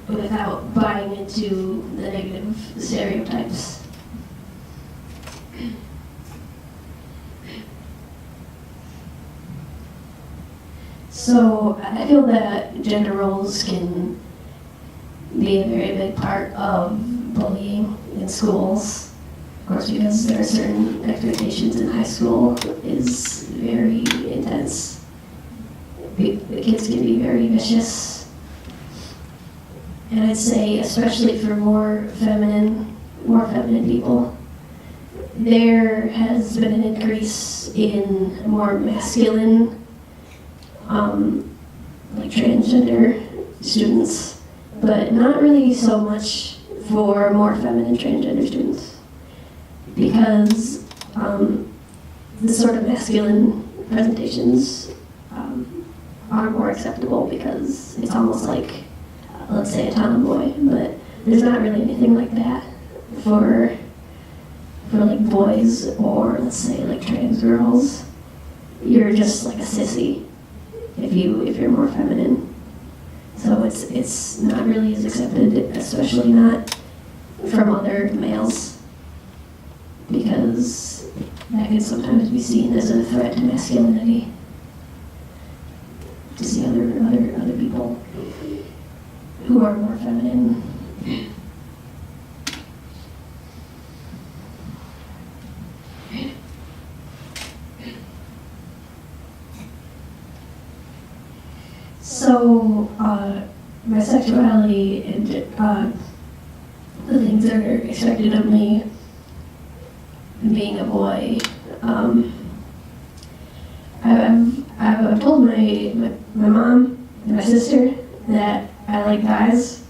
without buying into the negative stereotypes. So I feel that gender roles can be a very big part of bullying in schools. Of course, because there are certain expectations in high school is very intense. The kids can be very vicious. And I'd say, especially for more feminine people, there has been an increase in more masculine, like transgender students, but not really so much for more feminine transgender students, because the sort of masculine presentations are more acceptable because it's almost like, let's say, a tomboy, but there's not really anything like that for like boys, or let's say like trans girls. You're just like a sissy if you're more feminine. So it's not really as accepted, especially not from other males, because that can sometimes be seen as a threat to masculinity, to see other people who are more feminine. So, my sexuality and the things that are expected of me being a boy, I've told my mom and my sister that I like guys.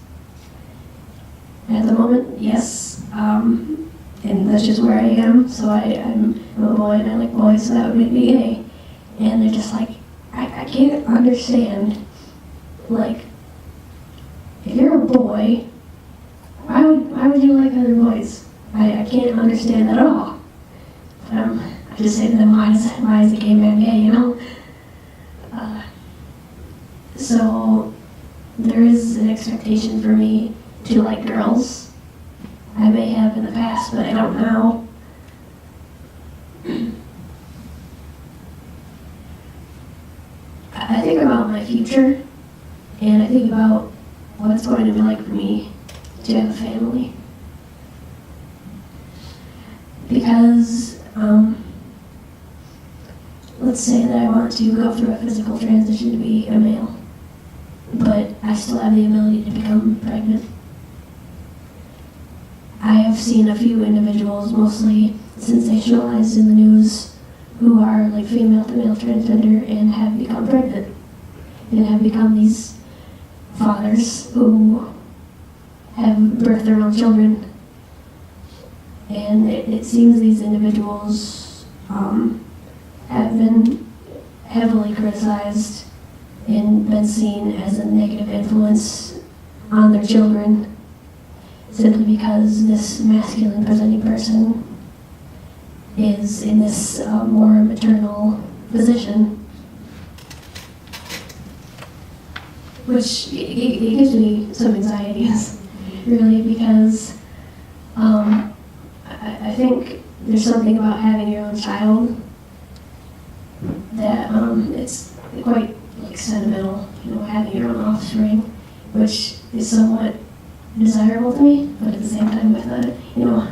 At the moment, yes, and that's just where I am. So I'm a boy and I like boys, so that would make me gay. And they're just like, I can't understand, like, if you're a boy, why would you like other boys? I can't understand that at all. I just say to them, why is a gay man gay, you know? So there is an expectation for me to like girls. I may have in the past, but I don't now. I think about my future, and I think about what it's going to be like for me to have a family. Because, let's say that I want to go through a physical transition to be a male, but I still have the ability to become pregnant. I have seen a few individuals, mostly sensationalized in the news, who are like female to male transgender and have become pregnant and have become these fathers who have birthed their own children. And it seems these individuals have been heavily criticized and been seen as a negative influence on their children, simply because this masculine presenting person is in this more maternal position, which it gives me some anxieties, really, because I think there's something about having your own child that it's quite like sentimental, you know, having your own offspring, which is somewhat desirable to me, but at the same time with the, you know,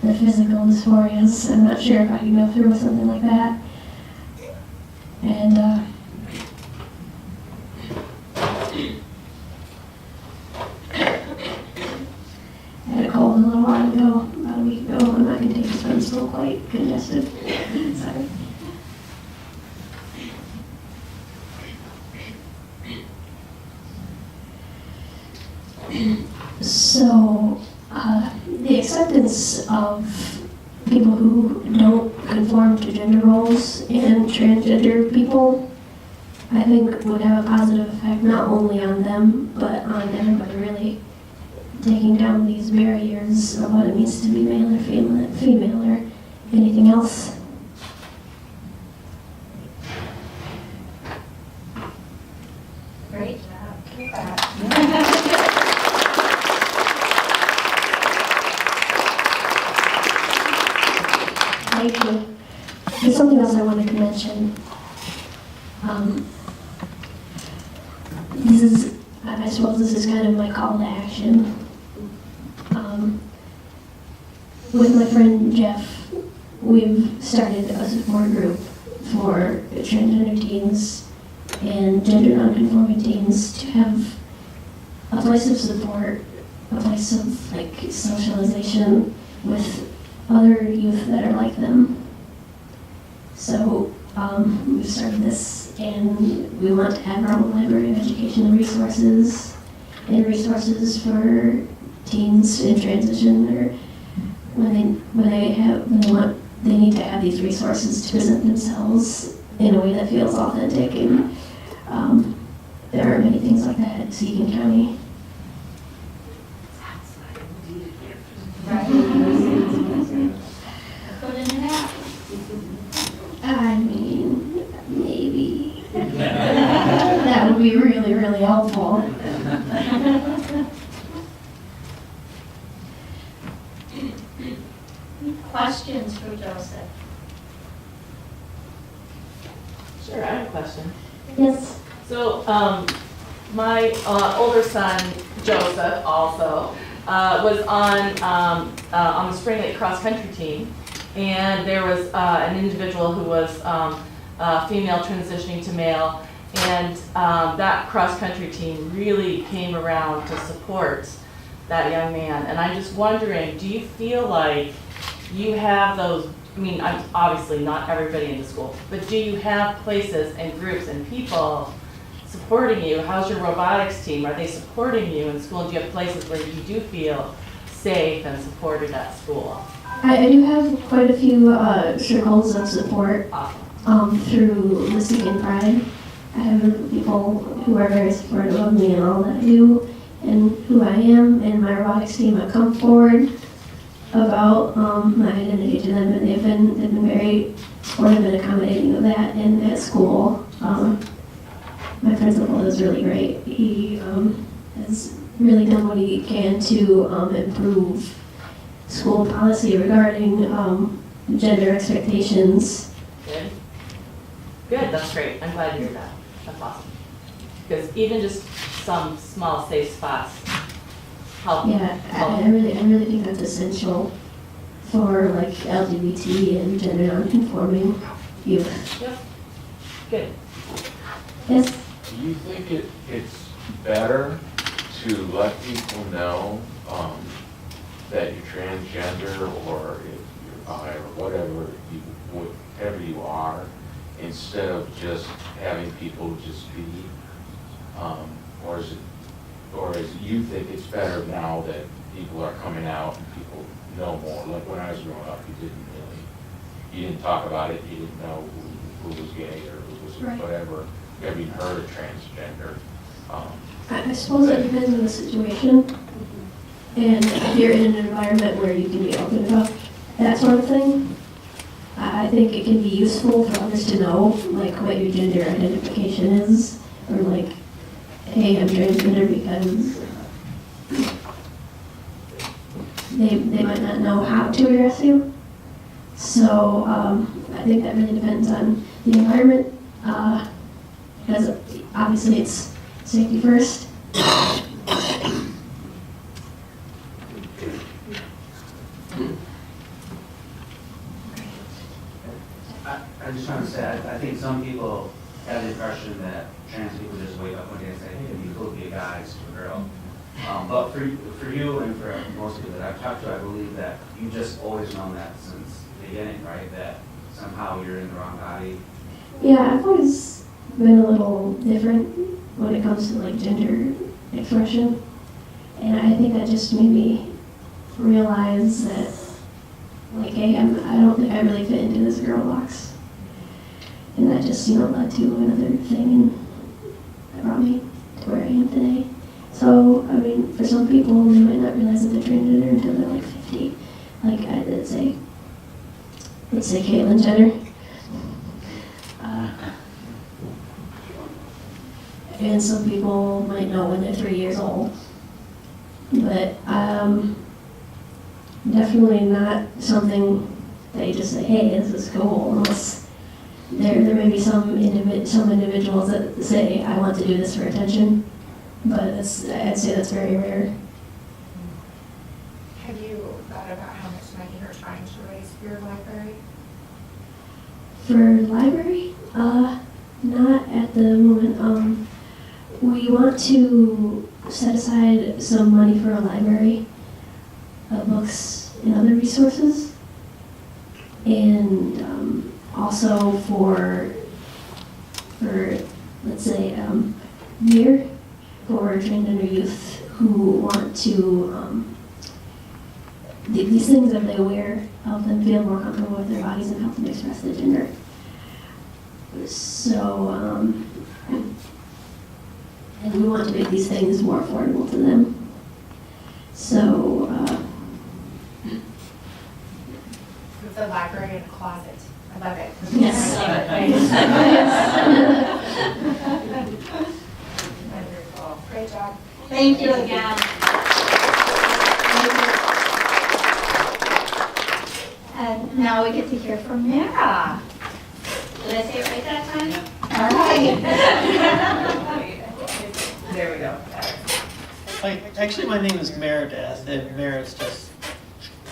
the physical dysphorias, I'm not sure if I can go through with something like that. And I had a cold a little while ago, about a week ago. I'm not going to take this one, it's still quite congested. Sorry. So, the acceptance of people who don't conform to gender roles and transgender people, I think would have a positive effect not only on them, but on everybody really. Taking down these barriers of what it means to be male or female or anything else. Great job. Thank you. There's something else I wanted to mention. I suppose this is kind of my call to action. With my friend Jeff, we've started a support group for transgender teens and gender nonconforming teens to have a place of support, a place of socialization with other youth that are like them. So we've started this, and we want to have our own library of education and resources for teens in transition, or when they need to have these resources to present themselves in a way that feels authentic. And there are many things like that at Muskegon County. Put in an app. I mean, maybe. That would be really, really helpful. Questions for Joseph? Sure, I have a question. Yes. So, my older son, Joseph, also, was on the Spring Lake cross-country team, and there was an individual who was female transitioning to male, and that cross-country team really came around to support that young man. And I'm just wondering, do you feel like you have those, I mean, obviously not everybody in the school, but do you have places and groups and people supporting you? How's your robotics team? Are they supporting you in school? Do you have places where you do feel safe and supported at school? I do have quite a few circles of support through Muskegon Pride. I have people who are very supportive of me and all that I do and who I am, and my robotics team have come forward about my identity to them, and they've been very supportive and accommodating of that. And at school, my principal is really great. He has really done what he can to improve school policy regarding gender expectations. Good. Good, that's great. I'm glad to hear that. That's awesome. Because even just some small safe spots help. Yeah, I really think that's essential for LGBT and gender non-conforming youth. Yep. Good. Yes. Do you think it's better to let people know that you're transgender, or if you're bi, or whatever you are, instead of just having people just be, or is you think it's better now that people are coming out and people know more? Like when I was growing up, you didn't talk about it, you didn't know who was gay or who was Right. whatever. You haven't even heard of transgender. I suppose it depends on the situation. And if you're in an environment where you can be open about that sort of thing, I think it can be useful for others to know, what your gender identification is, or hey, I'm transgender, because they might not know how to address you. So I think that really depends on the environment, because obviously it's safety first. I'm just trying to say, I think some people have the impression that trans people just wake up one day and say, hey, it'd be cool to be a guy, it's a girl. But for you and for most people that I've talked to, I believe that you've just always known that since the beginning, right? That somehow you're in the wrong body. Yeah, I've always been a little different when it comes to gender expression. And I think that just made me realize that, like, hey, I don't think I really fit into this girl box. And that just, led to another thing, and that brought me to where I am today. So, I mean, for some people, they might not realize that they're transgender until they're like 50. Like, let's say Caitlyn Jenner. And some people might know when they're 3 years old. But definitely not something that you just say, hey, this is cool, unless there may be some individuals that say, I want to do this for attention, but I'd say that's very rare. Have you thought about how much money you're trying to raise for your library? For library? Not at the moment. We want to set aside some money for a library, books and other resources, and also for let's say gear for transgender youth who want to these things that they wear help them feel more comfortable with their bodies and help them express their gender. So and we want to make these things more affordable to them. So The library in a closet. I love it. Yes. Wonderful. Great job. Thank you again. And now we get to hear from Mara. Did I say it right that time? All right. There we go. Actually, my name is Meredith, and Meredith's just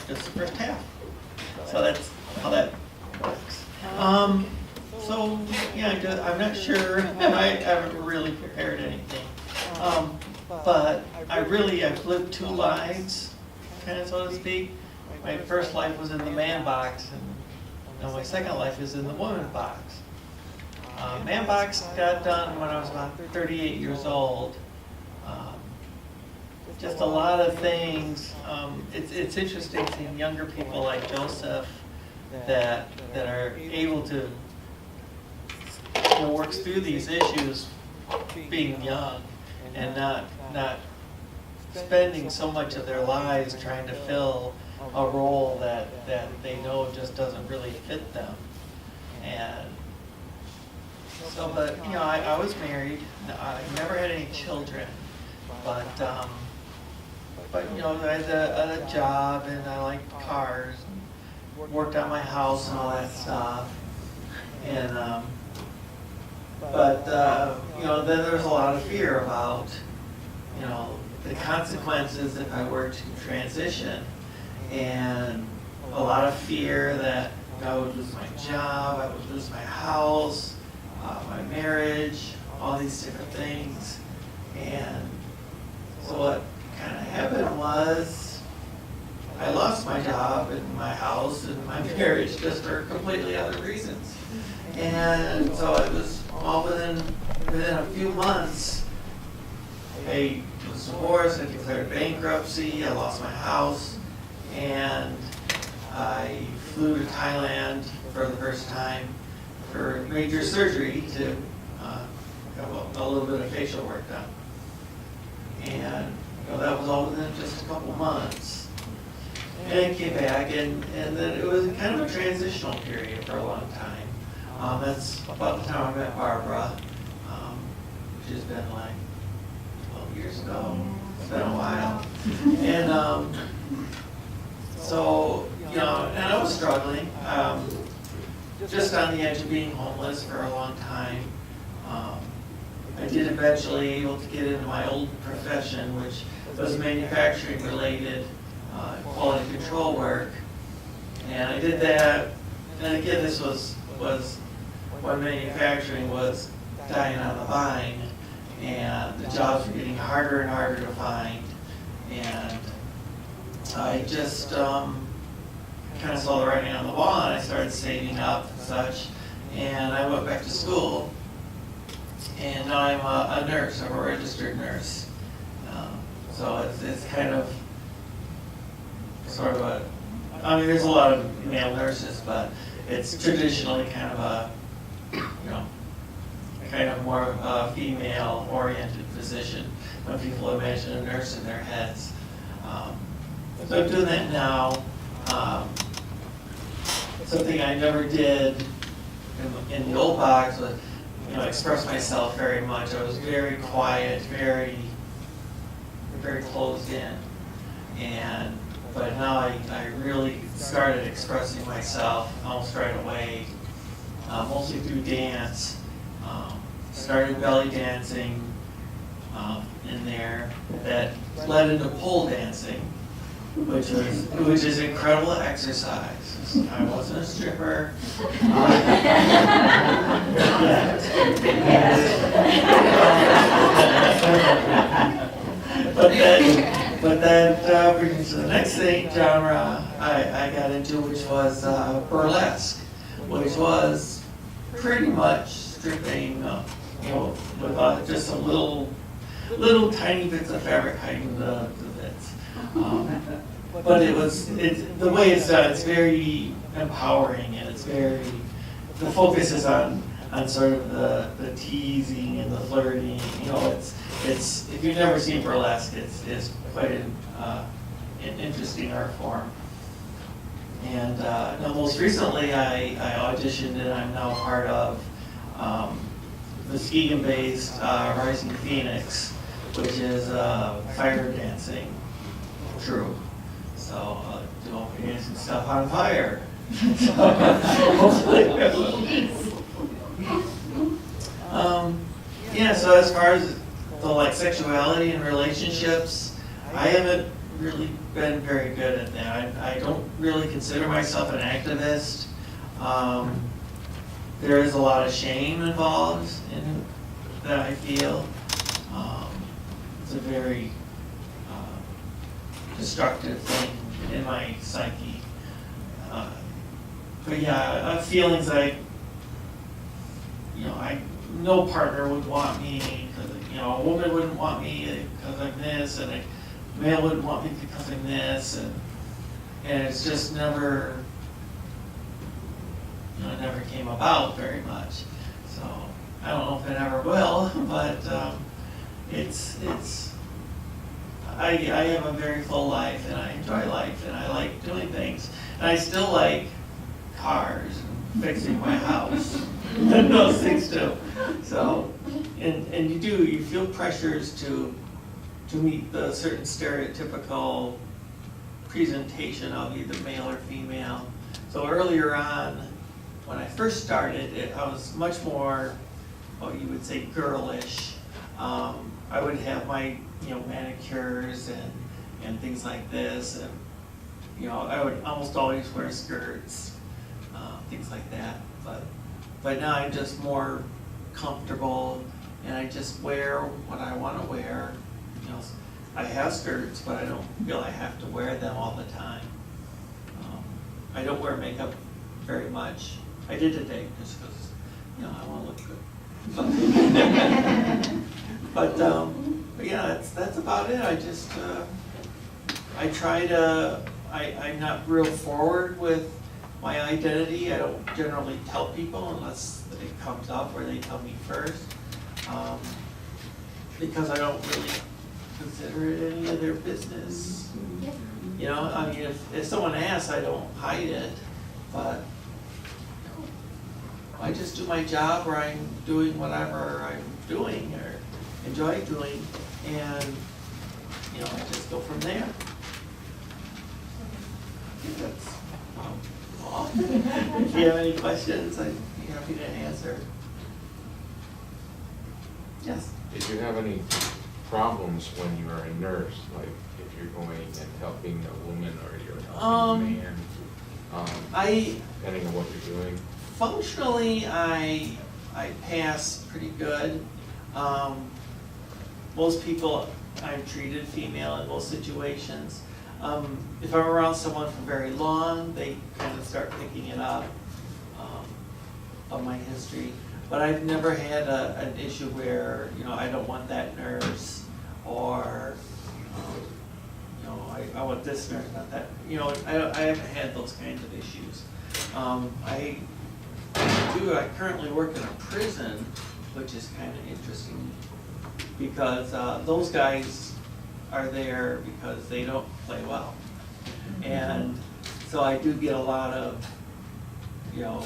the first half. So that's how that works. So, yeah, I'm not sure. I haven't really prepared anything. But I've lived two lives, kind of so to speak. My first life was in the man box, and now my second life is in the woman box. Man box got done when I was about 38 years old. Just a lot of things. It's interesting seeing younger people like Joseph that are able to work through these issues being young and not spending so much of their lives trying to fill a role that they know just doesn't really fit them. And so, but I was married. I never had any children, but I had a job, and I liked cars, and worked on my house and all that stuff. And then there was a lot of fear about the consequences if I were to transition, and a lot of fear that I would lose my job, I would lose my house, my marriage, all these different things. And so what kind of happened was I lost my job and my house and my marriage just for completely other reasons. And so it was all within a few months. I was divorced, I declared bankruptcy, I lost my house, and I flew to Thailand for the first time for major surgery to have a little bit of facial work done. And that was all within just a couple months. And I came back, and then it was kind of a transitional period for a long time. That's about the time I met Barbara, which has been like 12 years ago. It's been a while. And so, and I was struggling, just on the edge of being homeless for a long time. I did eventually able to get into my old profession, which was manufacturing related, quality control work. And I did that, and again, this was when manufacturing was dying on the vine, and the jobs were getting harder and harder to find. And I just kind of saw the writing on the wall, and I started saving up and such, and I went back to school. And now I'm a nurse. I'm a registered nurse. So So it's kind of sort of a, I mean, there's a lot of male nurses, but it's traditionally kind of a, you know, kind of more female-oriented position when people imagine a nurse in their heads. So I'm doing that now. Something I never did in the old box was, you know, express myself very much. I was very quiet, very closed in. But now I really started expressing myself almost right away, mostly through dance. Started belly dancing in there that led into pole dancing, which is incredible exercise. I wasn't a stripper. But that brings me to the next genre I got into, which was burlesque, which was pretty much stripping, you know, with just a little tiny bits of fabric hiding the bits. But the way it's done, it's very empowering, and the focus is on sort of the teasing and the flirting. You know, it's if you've never seen burlesque, it's quite an interesting art form. And now most recently I auditioned, and I'm now part of Muskegon-based Rising Phoenix, which is a fire dancing troupe. So doing dancing stuff on fire. Yeah, so as far as the sexuality and relationships, I haven't really been very good at that. I don't really consider myself an activist. There is a lot of shame involved in that, I feel. It's a very destructive thing in my psyche. But yeah, feelings like, you know, no partner would want me, because, you know, a woman wouldn't want me because I'm this, and a male wouldn't want me because I'm this, and it's just never, you know, it never came about very much. So I don't know if it ever will, but I have a very full life, and I enjoy life, and I like doing things, and I still like cars and fixing my house and those things too. So, and you feel pressures to meet the certain stereotypical presentation of either male or female. So earlier on, when I first started, I was much more, what you would say, girlish. I would have my, you know, manicures and things like this, and, you know, I would almost always wear skirts, things like that. But now I'm just more comfortable, and I just wear what I want to wear. You know, I have skirts, but I don't feel I have to wear them all the time. I don't wear makeup very much. I did today just because, you know, I want to look good. But yeah, that's about it. I just I try to. I'm not real forward with my identity. I don't generally tell people unless it comes up or they tell me first, because I don't really consider it any of their business. You know, I mean, if someone asks, I don't hide it, but I just do my job, or I'm doing whatever I'm doing or enjoy doing, and, you know, I just go from there. I think that's all. If you have any questions, I'd be happy to answer. Yes? Did you have any problems when you were a nurse, like if you're going and helping a woman or you're helping a man, depending on what you're doing? Functionally, I pass pretty good. Most people, I've treated female in most situations. If I'm around someone for very long, they kind of start picking it up, of my history. But I've never had an issue where, you know, I don't want that nurse, or about this nurse, not that, you know, I haven't had those kinds of issues. I currently work in a prison, which is kind of interesting, because those guys are there because they don't play well. And so I do get a lot of, you know,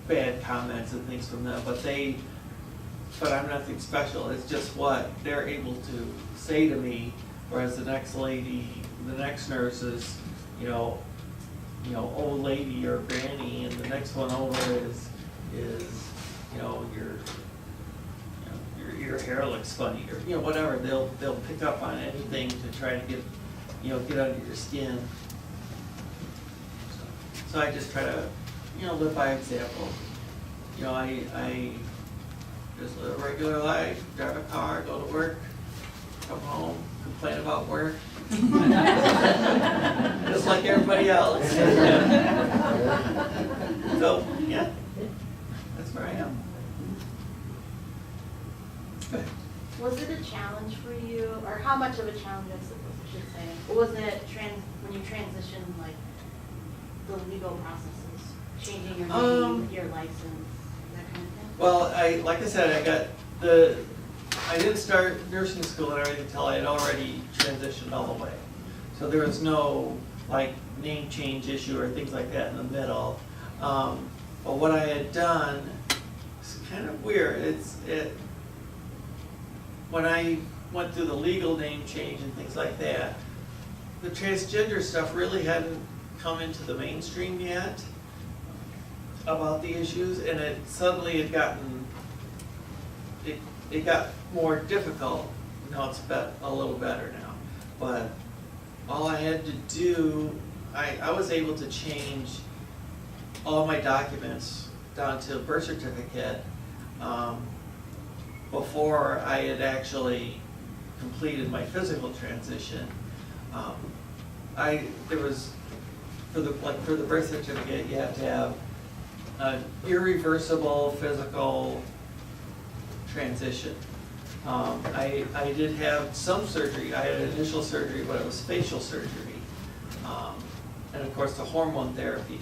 bad comments and things from them, but I'm nothing special. It's just what they're able to say to me, whereas the next nurse is, you know, old lady or granny, and the next one over is you know, your hair looks funny, or, you know, whatever. They'll pick up on anything to try to get under your skin. So I just try to, you know, live by example. You know, I just live a regular life, drive a car, go to work, come home, complain about work. Just like everybody else. So, yeah, that's where I am. Go ahead. Was it a challenge for you, or how much of a challenge, I should say, was it when you transitioned, like, the legal processes, changing your name, your license, that kind of thing? Well, like I said, I didn't start nursing school and everything until I had already transitioned all the way. So there was no, like, name change issue or things like that in the middle. But what I had done is kind of weird. When I went through the legal name change and things like that, the transgender stuff really hadn't come into the mainstream yet about the issues, and it suddenly had gotten, it got more difficult. Now it's a little better now. But all I had to do, I was able to change all my documents down to a birth certificate before I had actually completed my physical transition. There was, for the birth certificate, you have to have an irreversible physical transition. I did have some surgery. I had initial surgery, but it was facial surgery. And of course the hormone therapy.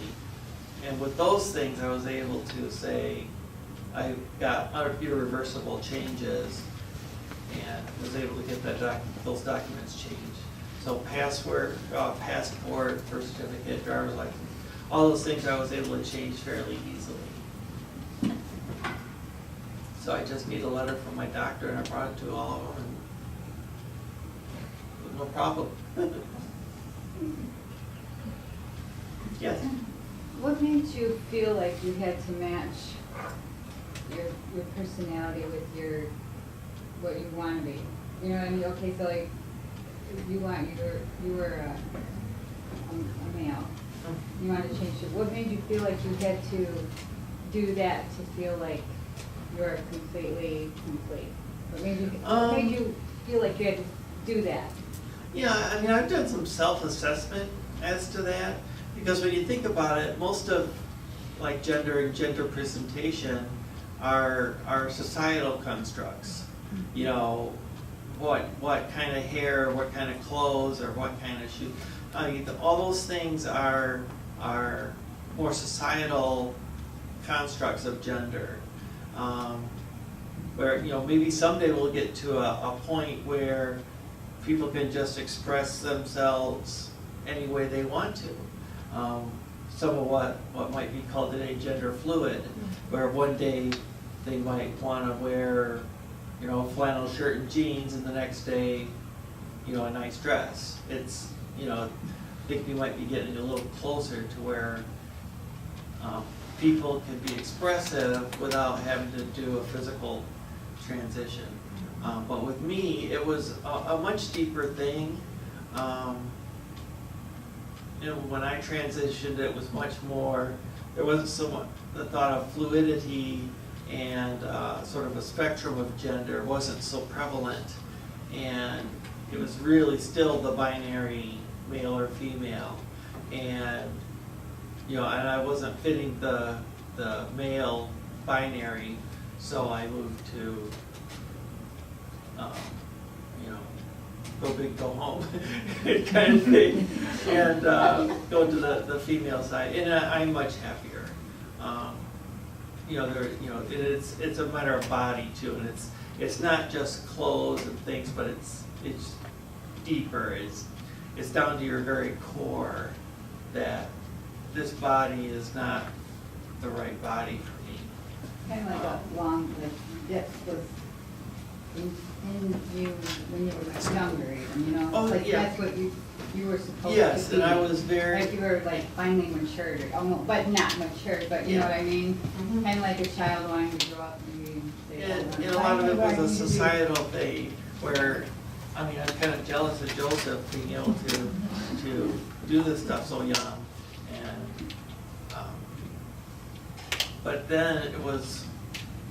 And with those things, I was able to say, I got irreversible changes and was able to get those documents changed. So passport, birth certificate, driver's license, all those things I was able to change fairly easily. So I just need a letter from my doctor, and I brought it to all of them, and no problem. Yes? What made you feel like you had to match your personality with what you want to be? You know what I mean? Okay, so like, you were a male. You wanted to change it. What made you feel like you had to do that to feel like you're completely complete? What made you feel like you had to do that? Yeah, I mean, I've done some self-assessment as to that, because when you think about it, most of like gender and gender presentation are societal constructs. You know, what kind of hair, what kind of clothes, or what kind of shoes. All those things are more societal constructs of gender. Where, you know, maybe someday we'll get to a point where people can just express themselves any way they want to. Some of what might be called today gender fluid, where one day they might want to wear, you know, a flannel shirt and jeans, and the next day, you know, a nice dress. It's, you know, I think we might be getting a little closer to where people can be expressive without having to do a physical transition. But with me, it was a much deeper thing. You know, when I transitioned, it was much more, there wasn't so much the thought of fluidity and sort of a spectrum of gender wasn't so prevalent. And it was really still the binary male or female. And, you know, and I wasn't fitting the male binary, so I moved to, you know, go big, go home kind of thing, and go to the female side, and I'm much happier. It's a matter of body too, and it's not just clothes and things, but it's deeper. It's down to your very core that this body is not the right body for me. Kind of like a long, that was in you when you were younger, even, you know? Oh, like yeah. That's what you were supposed to be. Yes, and I was very. Like you were like finally matured, or almost, but not matured, but you know what I mean? Kind of like a child wanting to grow up and be. And a lot of it was a societal thing where, I mean, I'm kind of jealous of Joseph being able to do this stuff so young. And, but then it was,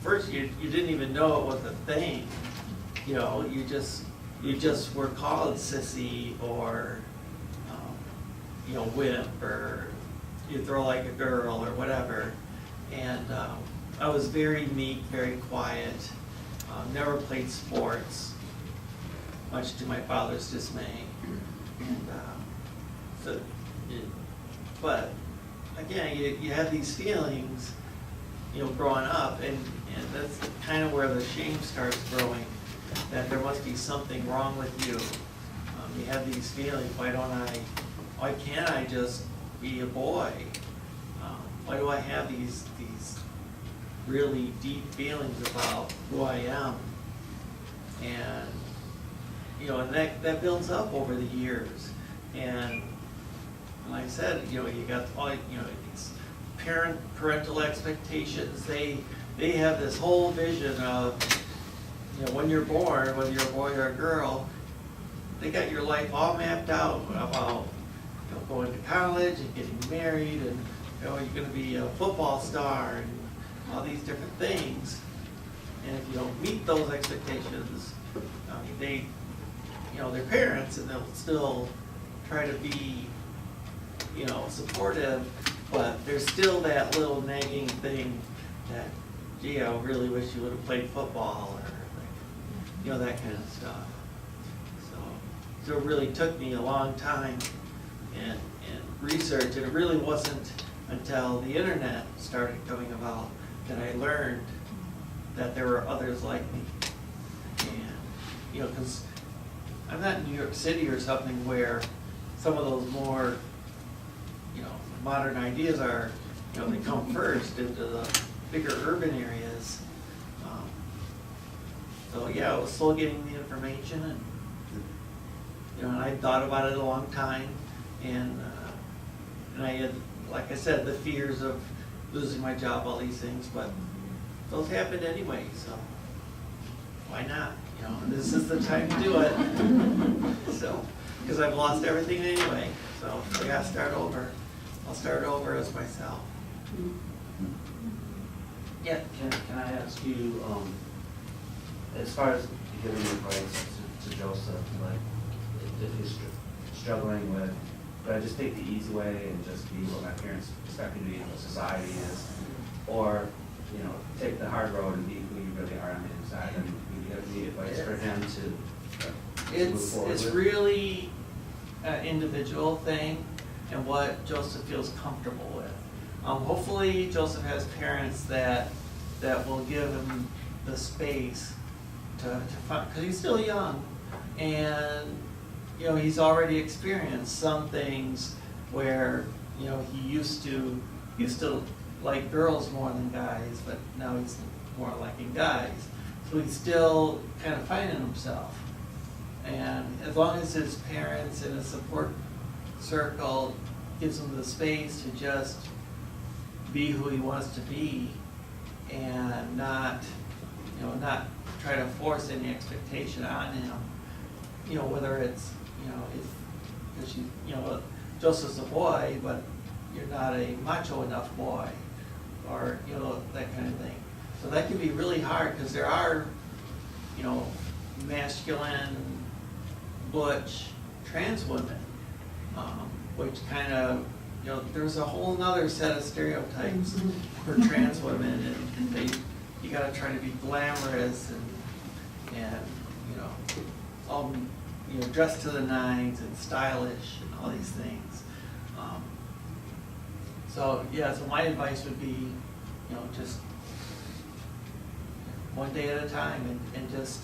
first you didn't even know it was a thing. You know, you just were called sissy or, wimp, or you throw like a girl or whatever. And I was very meek, very quiet, never played sports, much to my father's dismay. And but again, you have these feelings, growing up, and that's kind of where the shame starts growing, that there must be something wrong with you. You have these feelings, why can't I just be a boy? Why do I have these really deep feelings about who I am? And, and that builds up over the years. And like I said, you got all, these parental expectations. They have this whole vision of, when you're born, whether you're a boy or a girl, they got your life all mapped out about, going to college and getting married, and you're going to be a football star and all these different things. And if you don't meet those expectations, they, they're parents, and they'll still try to be, supportive, but there's still that little nagging thing that, gee, I really wish you would have played football, or that kind of stuff. So it really took me a long time and research, and it really wasn't until the internet started coming about that I learned that there were others like me. And, because I'm not in New York City or something where some of those more, modern ideas are, they come first into the bigger urban areas. So yeah, I was still getting the information, and I thought about it a long time, and I had, like I said, the fears of losing my job, all these things, but those happened anyway, so why not? This is the time to do it. So, because I've lost everything anyway, so I gotta start over. I'll start over as myself. Yeah. Can I ask you, as far as giving advice to Joseph, like if he's struggling with, do I just take the easy way and just be what my parents expect me to be and what society is, or take the hard road and be who you really are on the inside? And you have any advice for him to move forward It's with? really an individual thing, and what Joseph feels comfortable with. Hopefully Joseph has parents that will give him the space to find, because he's still young, and he's already experienced some things where he used to like girls more than guys, but now he's more liking guys. So he's still kind of finding himself. And as long as his parents and his support circle gives him the space to just be who he wants to be, and not try to force any expectation on him, whether it's, because Joseph's a boy, but you're not a macho enough boy, or, that kind of thing. So that can be really hard, because there are, masculine, butch, trans women, which kind of, there's a whole nother set of stereotypes for trans women, and you gotta try to be glamorous and dressed to the nines and stylish and all these things. So my advice would be, just one day at a time, and just,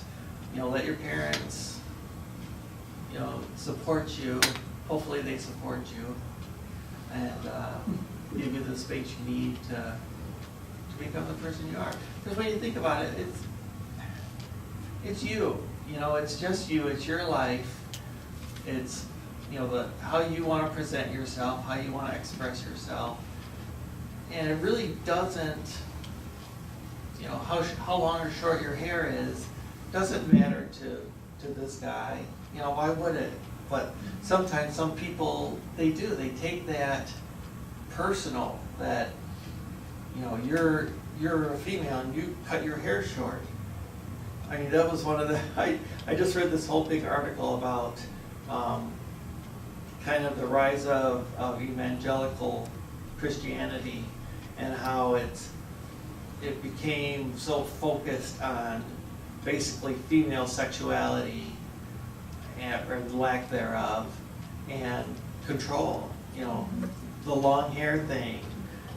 let your parents, support you. Hopefully they support you, and give you the space you need to become the person you are. Because when you think about it, it's you. It's just you. It's your life. It's how you want to present yourself, how you want to express yourself, and it really doesn't. How long or short your hair is doesn't matter to this guy. Why would it? But sometimes some people, they do. They take that personal, that you're a female and you cut your hair short. I mean, that was one of the, I just read this whole big article about kind of the rise of evangelical Christianity and how it became so focused on basically female sexuality or the lack thereof, and control, the long hair thing,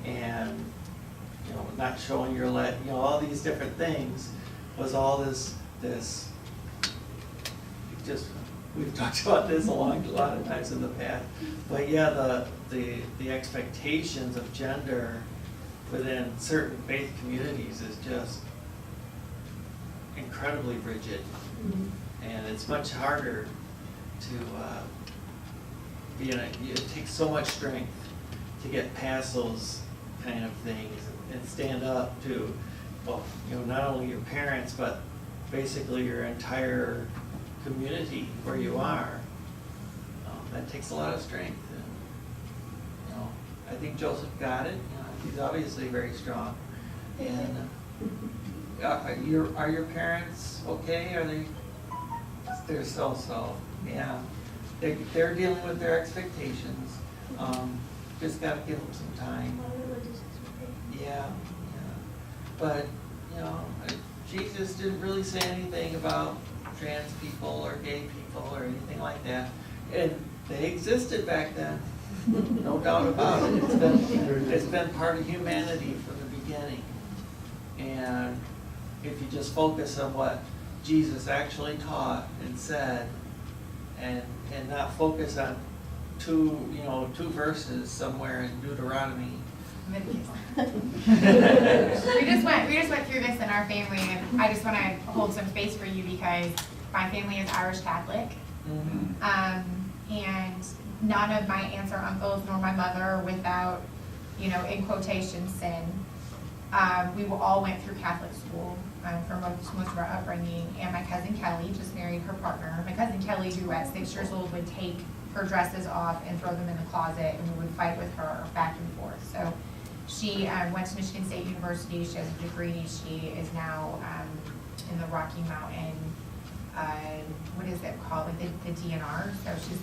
and not showing your leg, all these different things was all this just, we've talked about this a lot of times in the past, but the expectations of gender within certain faith communities is just incredibly rigid. And it's much harder to be in it takes so much strength to get past those kind of things and stand up to, not only your parents, but basically your entire community where you are. That takes a lot of strength. And, I think Joseph got it. He's obviously very strong. And are your parents okay? Are they? They're so. Yeah. They're dealing with their expectations. Just got to give them some time. Yeah. But, Jesus didn't really say anything about trans people or gay people or anything like that. And they existed back then. No doubt about it. It's been part of humanity from the beginning. And if you just focus on what Jesus actually taught and said, and not focus on two verses somewhere in Deuteronomy. We just went through this in our family, and I just want to hold some space for you because my family is Irish Catholic, and none of my aunts or uncles nor my mother are without, in quotation, sin. We all went through Catholic school for most of our upbringing, and my cousin Kelly just married her partner. My cousin Kelly, who at 6 years old would take her dresses off and throw them in the closet, and we would fight with her back and forth. So she went to Michigan State University. She has a degree. She is now in the Rocky Mountain, what is it called, like the DNR. So she's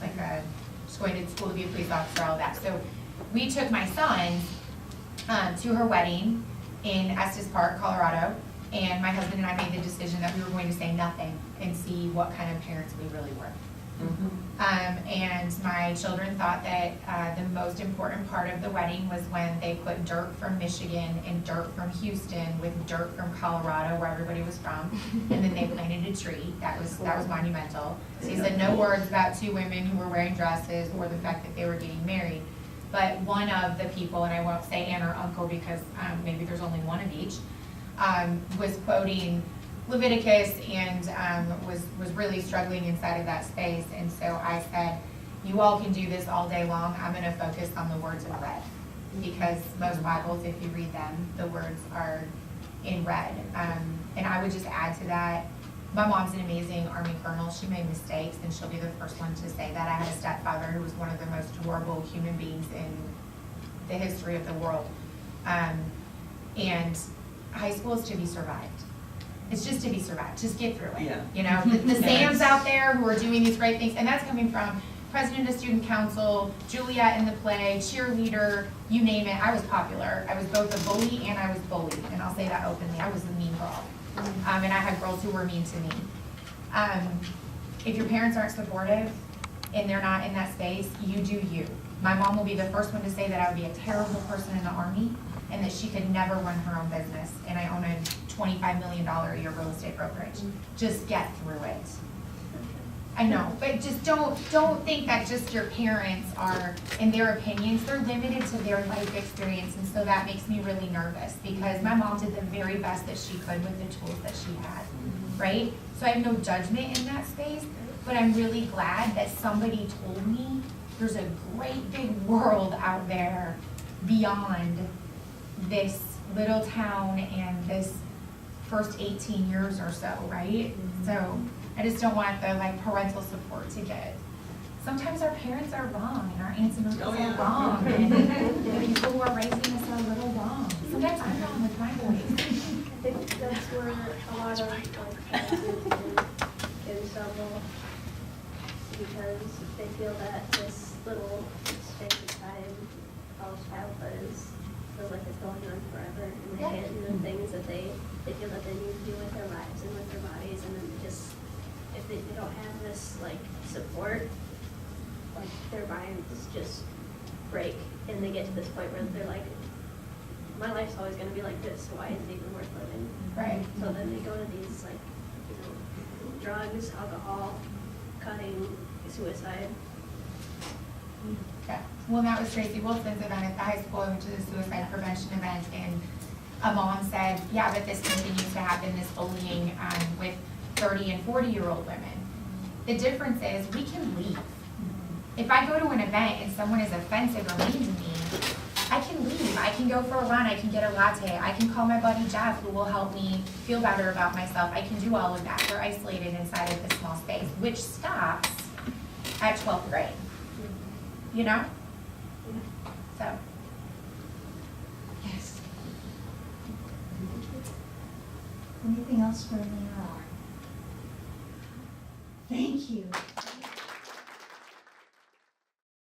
she's going to school to be a police officer, all that. So we took my son to her wedding in Estes Park, Colorado, and my husband and I made the decision that we were going to say nothing and see what kind of parents we really were. And my children thought that the most important part of the wedding was when they put dirt from Michigan and dirt from Houston with dirt from Colorado, where everybody was from, and then they planted a tree. That was monumental. So he said no words about two women who were wearing dresses or the fact that they were getting married. But one of the people, and I won't say aunt or uncle because maybe there's only one of each, was quoting Leviticus and was really struggling inside of that space. And so I said, you all can do this all day long. I'm going to focus on the words in red, because most Bibles, if you read them, the words are in red. And I would just add to that, my mom's an amazing Army colonel. She made mistakes, and she'll be the first one to say that. I had a stepfather who was one of the most horrible human beings in the history of the world. And high school is to be survived. It's just to be survived. Just get through it. Yeah. You know, the Sams out there who are doing these great things, and that's coming from president of student council, Juliet in the play, cheerleader, you name it. I was popular. I was both a bully and I was bullied, and I'll say that openly. I was a mean girl. And I had girls who were mean to me. if your parents aren't supportive and they're not in that space, you do you. My mom will be the first one to say that I would be a terrible person in the Army and that she could never run her own business. And I own a $25 million a year real estate brokerage. Just get through it. I know, but just don't think that just your parents are, in their opinions, they're limited to their life experience, and so that makes me really nervous, because my mom did the very best that she could with the tools that she had, right? So I have no judgment in that space, but I'm really glad that somebody told me there's a great big world out there beyond this little town and this first 18 years or so, right? So I just don't want the parental support to get. Sometimes our parents are wrong and our aunts and uncles are wrong, and the people who are raising us are a little wrong. Sometimes I'm wrong with my boys. I think that's where a lot of parents get trouble, because they feel that this little space inside college childhood feels like it's going on forever, and they can't do the things that they feel that they need to do with their lives and with their bodies, and then just if they don't have this support, their minds just break, and they get to this point where they're like, my life's always going to be like this, so why is it even worth living? Right. So then they go to these drugs, alcohol, cutting, suicide. Yeah. Well, that was Tracy Wilson's event at the high school. I went to the suicide prevention event, and a mom said, yeah, but this continues to happen, this bullying with 30 and 40-year-old women. The difference is we can leave. If I go to an event and someone is offensive or mean to me, I can leave. I can go for a run. I can get a latte. I can call my buddy Jeff, who will help me feel better about myself. I can do all of that. We're isolated inside of this small space, which stops at 12th grade. You know? So. Yes. Anything else for me? Thank you.